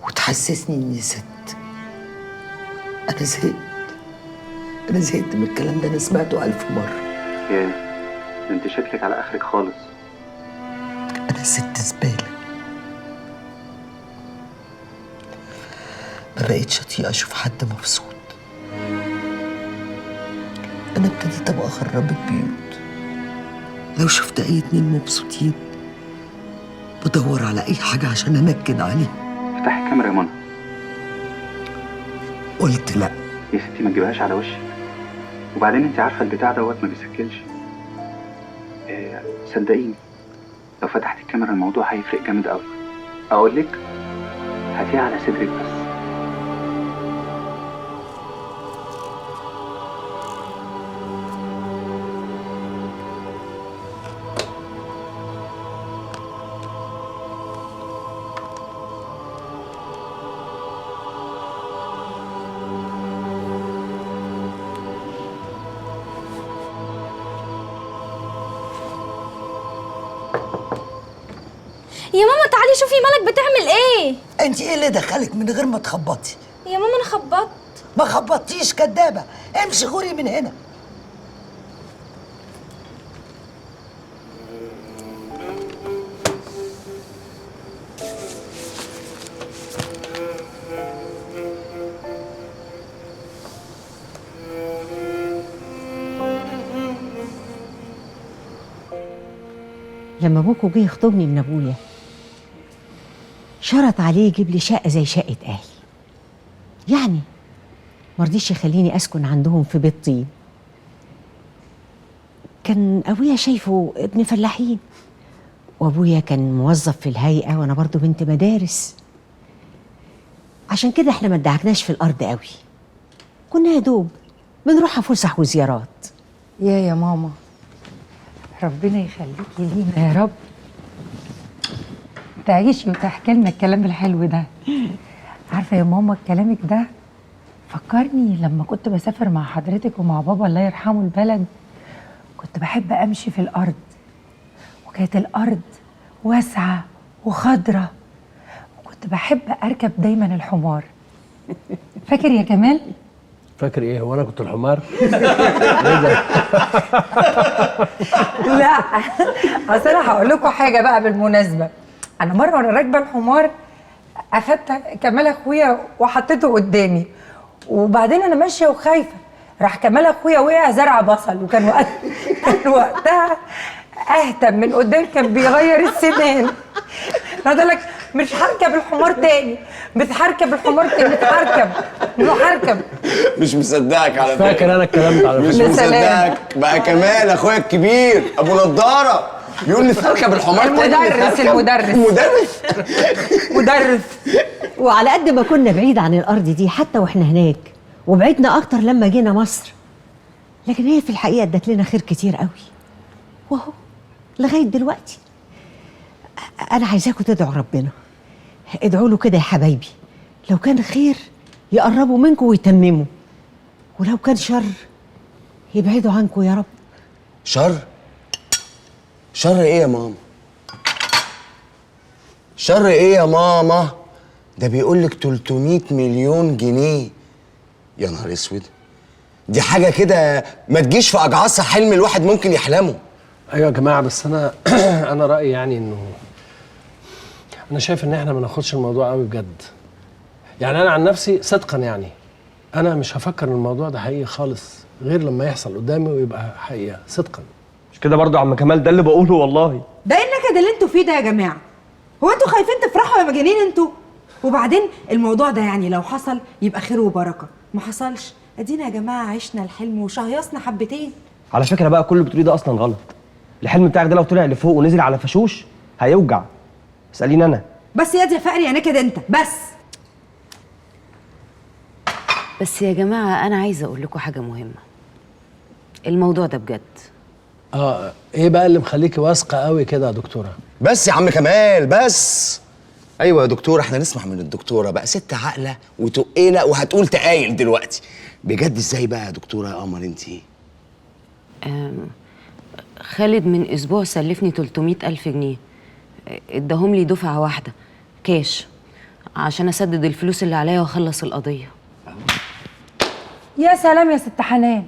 وتحسسني إني ست. أنا زهقت من الكلام ده، أنا سمعته 1000 مرة. ياه، ده انت شكلك على اخرك خالص. أنا ست زبالة، ما بقيتش أطيق أشوف حد مبسوط. أنا ابتديت أبقى خرابة بيوت، لو شفت أي اتنين مبسوطين بدور على أي حاجة عشان أنكد عليهم. افتحي الكاميرا يا منى. قلت لأ. يا ستي ما تجيبهاش على وشي، وبعدين انت عارفة البتاع دوت ما بيسكلش. صدقيني لو فتحت الكاميرا الموضوع هيفرق جامد قوي. اقول لك هاتيها على صدرك بس. يا ماما تعالي شوفي مالك بتعمل ايه؟ انت ايه اللي دخلك من غير ما تخبطي؟ يا ماما انا خبطت. ما خبطتيش كدابه، امشي غوري من هنا. لما ابوكوا جه يخطبني من ابويا شرط عليه يجيب لي شقه زي شقه اهلي، يعني مرضيش يخليني اسكن عندهم في بيت طين. كان ابويا شايفه ابن فلاحين، وابويا كان موظف في الهيئه وانا برضو بنت مدارس، عشان كده احنا ما ادعكناش في الارض قوي، كنا يا دوب بنروح فسح وزيارات. يا ماما ربنا يخليكي لينا يا رب، تعيشي وتحكي لنا الكلام الحلو ده. عارفه يا ماما كلامك ده فكرني لما كنت بسافر مع حضرتك ومع بابا الله يرحمه البلد، كنت بحب امشي في الارض، وكانت الارض واسعه وخضره، وكنت بحب اركب دايما الحمار. فاكر يا كمال؟ فاكر ايه؟ هو انا كنت الحمار؟ لا اصل انا هقول لكم حاجه بقى بالمناسبه. انا مره وانا راكبه الحمار اخدت كمال اخويا وحطيته قدامي، وبعدين انا ماشيه وخايفه، راح كمال اخويا وقع زرع بصل، وكان وقتها اهتم من قدام كان بيغير السنان. فضلك مش هركب الحمار تاني، مش هركب الحمار تاني، مش هركب. مش مصدقك على فكره. فاكر انا الكلام ده على فكره. مش مصدقك بقى. كمال اخويا الكبير ابو نضاره يقول لي تركب الحمار تاني. مدرس. وعلى قد ما كنا بعيد عن الارض دي حتى واحنا هناك، وبعدنا اكتر لما جينا مصر، لكن هي في الحقيقه ادت لنا خير كتير قوي، واهو لغايه دلوقتي. انا عايزاكم تدعوا ربنا، ادعوا له كده يا حبايبي، لو كان خير يقربوا منكم ويتمموا، ولو كان شر يبعدوا عنكم يا رب. شر؟ شر ايه يا ماما؟ شر ايه يا ماما؟ ده بيقولك 300 مليون جنيه. يا نهار اسود، دي حاجة كده ما تجيش في أجعاصها حلم الواحد ممكن يحلمه. ايوه يا جماعه، بس انا انا رايي يعني انه انا شايف ان احنا ما ناخدش الموضوع قوي بجد. يعني انا عن نفسي صدقا يعني انا مش هفكر ان الموضوع ده حقيقي خالص غير لما يحصل قدامي ويبقى حقيقه صدقا. مش كده برضه يا عم كمال؟ ده اللي بقوله والله. ده ايه النكد اللي انتوا فيه ده يا جماعه؟ هو انتوا خايفين تفرحوا يا مجانين انتوا؟ وبعدين الموضوع ده يعني لو حصل يبقى خير وبركه، ما حصلش ادينا يا جماعه عشنا الحلم وشهيصنا حبتين. على فكره بقى كل اللي بتقوليه ده اصلا غلط. الحلم بتاعك ده لو طلع لفوق ونزل على فشوش هيوجع. اساليني انا. بس يا دي يا فقري انا كده انت بس يا جماعه انا عايزه اقول لكم حاجه مهمه. الموضوع ده بجد. ايه بقى اللي مخليكي واثقه قوي كده يا دكتوره؟ بس يا عم كمال بس. ايوه يا دكتور، احنا نسمع من الدكتوره بقى، ست عاقله وتقيله وهتقول تقايل دلوقتي. بجد ازاي بقى يا دكتوره يا قمر انتي؟ خالد من اسبوع سلفني 300,000 جنيه، اداهم لي دفعه واحده كاش عشان اسدد الفلوس اللي عليا واخلص القضيه. يا سلام يا ست حنان،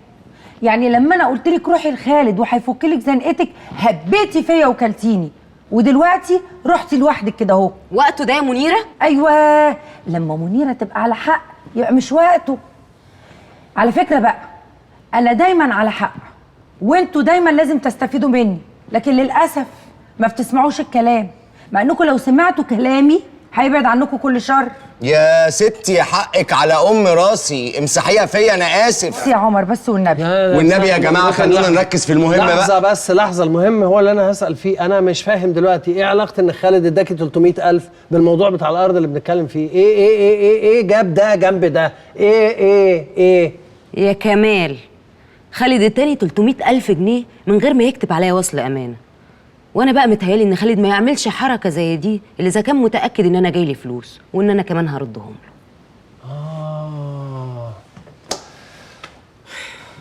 يعني لما انا قلت لك روحي لخالد وهيفك لك زنقتك هبيتي فيا وكلتيني، ودلوقتي رحتي لوحدك كده اهو. وقته ده يا منيره؟ ايوه، لما منيره تبقى على حق يبقى مش وقته. على فكره بقى انا دايما على حق وانتوا دايما لازم تستفيدوا مني، لكن للاسف ما بتسمعوش الكلام، مع انكم لو سمعتوا كلامي هيبعد عنكم كل شر. يا ستي حقك على ام راسي، امسحيها فيا انا اسف. يا عمر بس والنبي. والنبي يا جماعه خلونا نركز في المهم بقى. لحظه بس، لحظه. المهم هو اللي انا هسال فيه. انا مش فاهم دلوقتي ايه علاقه ان خالد اداكي 300,000 بالموضوع بتاع الارض اللي بنتكلم فيه؟ ايه جاب ده جنب ده؟ ايه يا كمال، خالد اداني 300,000 جنيه من غير ما يكتب عليا وصل امانه، وانا بقى متهيالي ان خالد ما يعملش حركه زي دي الا اذا كان متاكد ان انا جاي لي فلوس وان انا كمان هردهم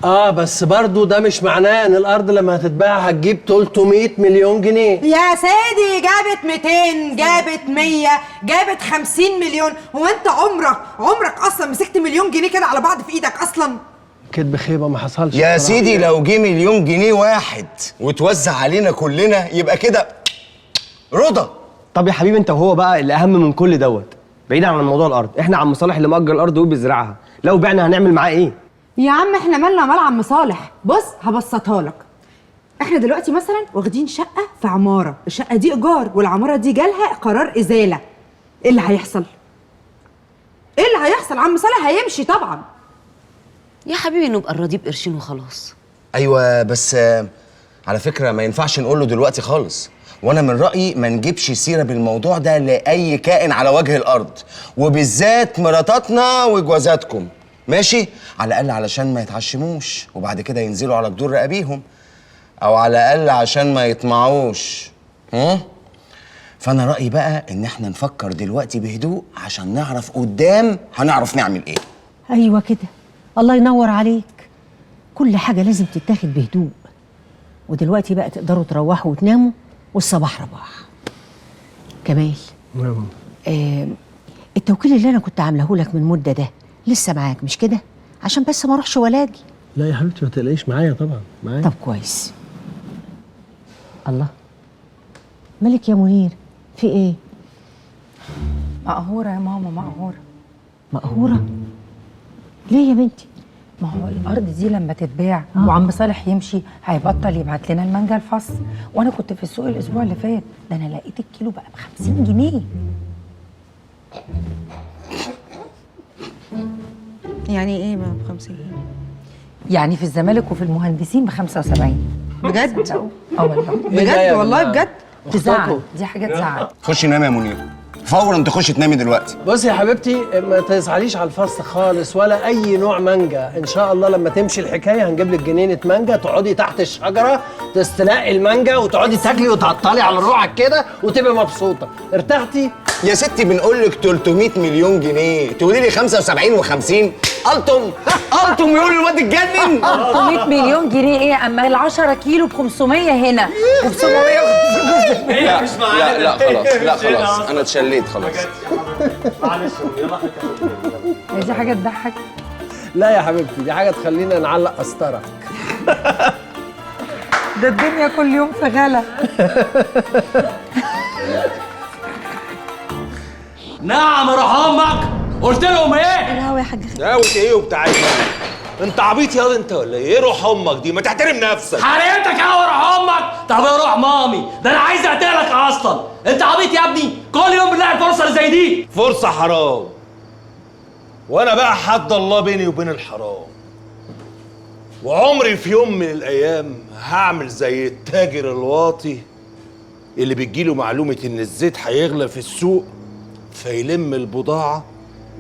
له. بس برضو ده مش معناه ان الارض لما هتتباع هتجيب 300 مليون جنيه. يا سيدي جابت 200، جابت 100، جابت 50 مليون. هو انت عمرك اصلا مسكت مليون جنيه كده على بعض في ايدك اصلا؟ كدب خيبه ما حصلش يا بصراحة. سيدي لو جه مليون جنيه واحد وتوزع علينا كلنا يبقى كده رضا. طب يا حبيبي انت وهو بقى اللي اهم من كل دوت، بعيدا عن موضوع الارض، احنا عم صالح اللي مأجر الارض وبيزرعها، لو بعنا هنعمل معاه ايه؟ يا عم احنا مالنا مال عم صالح. بص هبسطها لك. احنا دلوقتي مثلا واخدين شقه في عماره، الشقه دي ايجار والعماره دي جالها قرار ازاله. ايه اللي هيحصل؟ عم صالح هيمشي طبعا. يا حبيبي نبقى نراضيه بقرشين وخلاص. ايوه بس على فكره ما ينفعش نقول له دلوقتي خالص، وانا من رايي ما نجيبش سيره بالموضوع ده لاي كائن على وجه الارض، وبالذات مراتاتنا وجوازاتكم. ماشي؟ على الاقل علشان ما يتعشموش وبعد كده ينزلوا على جدور رقابيهم، او على الاقل عشان ما يطمعوش. فانا رايي بقى ان احنا نفكر دلوقتي بهدوء عشان نعرف قدام هنعرف نعمل ايه. ايوه كده، الله ينور عليك. كل حاجه لازم تتاخد بهدوء. ودلوقتي بقى تقدروا تروحوا وتناموا والصباح رباح. كمال، التوكيل اللي انا كنت عامله لك من مده ده لسه معاك مش كده؟ عشان بس ما اروحش ولا اجي. لا يا حبيبتي ما تقلقيش، معايا طبعا معايا. طب كويس. الله، مالك يا منير؟ في ايه؟ مقهوره يا ماما، مقهوره. مقهوره؟ ليه يا بنتي؟ ما هو الارض دي لما تتباع وعم صالح يمشي هيبطل يبعت لنا المانجا الفص، وانا كنت في السوق الاسبوع اللي فات ده انا لقيت الكيلو بقى ب50 جنيه. يعني ايه بقى ب50 جنيه؟ يعني في الزمالك وفي المهندسين ب75. بجد؟ والله بجد والله بجد؟ تزعل، دي حاجه تزعل. خشي نامي يا منير فورا، تخشي تنامي دلوقتي. بصي يا حبيبتي ما تزعليش على الفصل خالص ولا اي نوع مانجا. ان شاء الله لما تمشي الحكايه هنجيب لك جنينه مانجا، تقعدي تحت الشجره تستنقي المانجا وتقعدي تاكلي وتعطلي على روحك كده وتبقي مبسوطه. ارتحتي؟ يا ستي بنقول لك 300 مليون جنيه تقولي لي 75 و50. قلتم يقولوا الواد اتجنن. 300 مليون جنيه ايه؟ اما ال10 كيلو ب500 هنا وب750. لا خلاص انا اتشليت خلاص. معلش يلا. دي حاجه تضحك؟ لا يا حبيبتي دي حاجه تخلينا نعلق قسطره. ده الدنيا كل يوم في غلا. نعم روح امك، قلت لهم ايه؟ الهوا يا حاج خالد. داوت ايه وبتاع ايه؟ انت عبيط ياض انت ولا ايه؟ روح امك دي، ما تحترم نفسك. حريتك يا روح امك. طب روح مامي، ده انا عايز اقتلك اصلا. انت عبيط يا ابني، كل يوم بنلاقي الفرصه اللي زي دي. فرصه حرام. وانا بقى حد الله بيني وبين الحرام، وعمري في يوم من الايام هعمل زي التاجر الواطي اللي بتجيله معلومه ان الزيت هيغلى في السوق فيلم البضاعه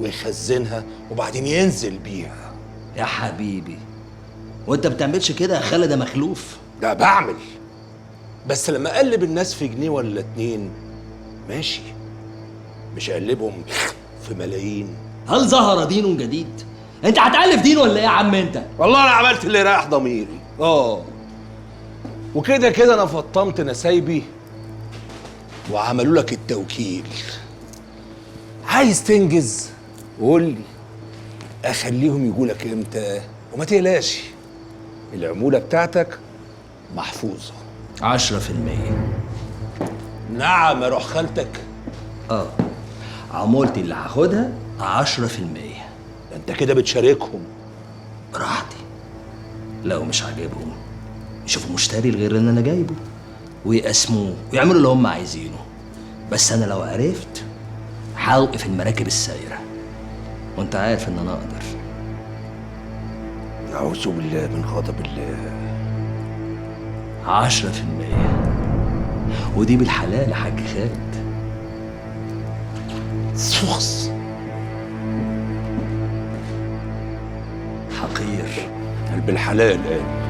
ويخزنها وبعدين ينزل بيها. يا حبيبي وانت بتعملش كده يا خالد يا مخلوف؟ ده بعمل، بس لما اقلب الناس في جنيه ولا اتنين ماشي، مش اقلبهم في ملايين. هل ظهر دين جديد؟ انت هتألف دين ولا ايه يا عم انت؟ والله انا عملت اللي رايح ضميري. وكده كده انا فطمت نسايبي وعملوا لك التوكيل. عايز تنجز قول لي اخليهم يجوا لك امتى، وما تقلقش العموله بتاعتك محفوظه 10%. نعم يا روح خالتك. عمولتي اللي هاخدها 10%. ده انت كده بتشاركهم. براحتي، لو مش عاجبهم يشوفوا مشتري غير اللي انا جايبه ويقسموه ويعملوا اللي هم عايزينه، بس انا لو عرفت هوقف المراكب السايره، وانت عارف ان انا اقدر. نعوذ بالله من غضب الله. 10%، ودي بالحلال يا حاج خالد. سخص حقير. بالحلال قال.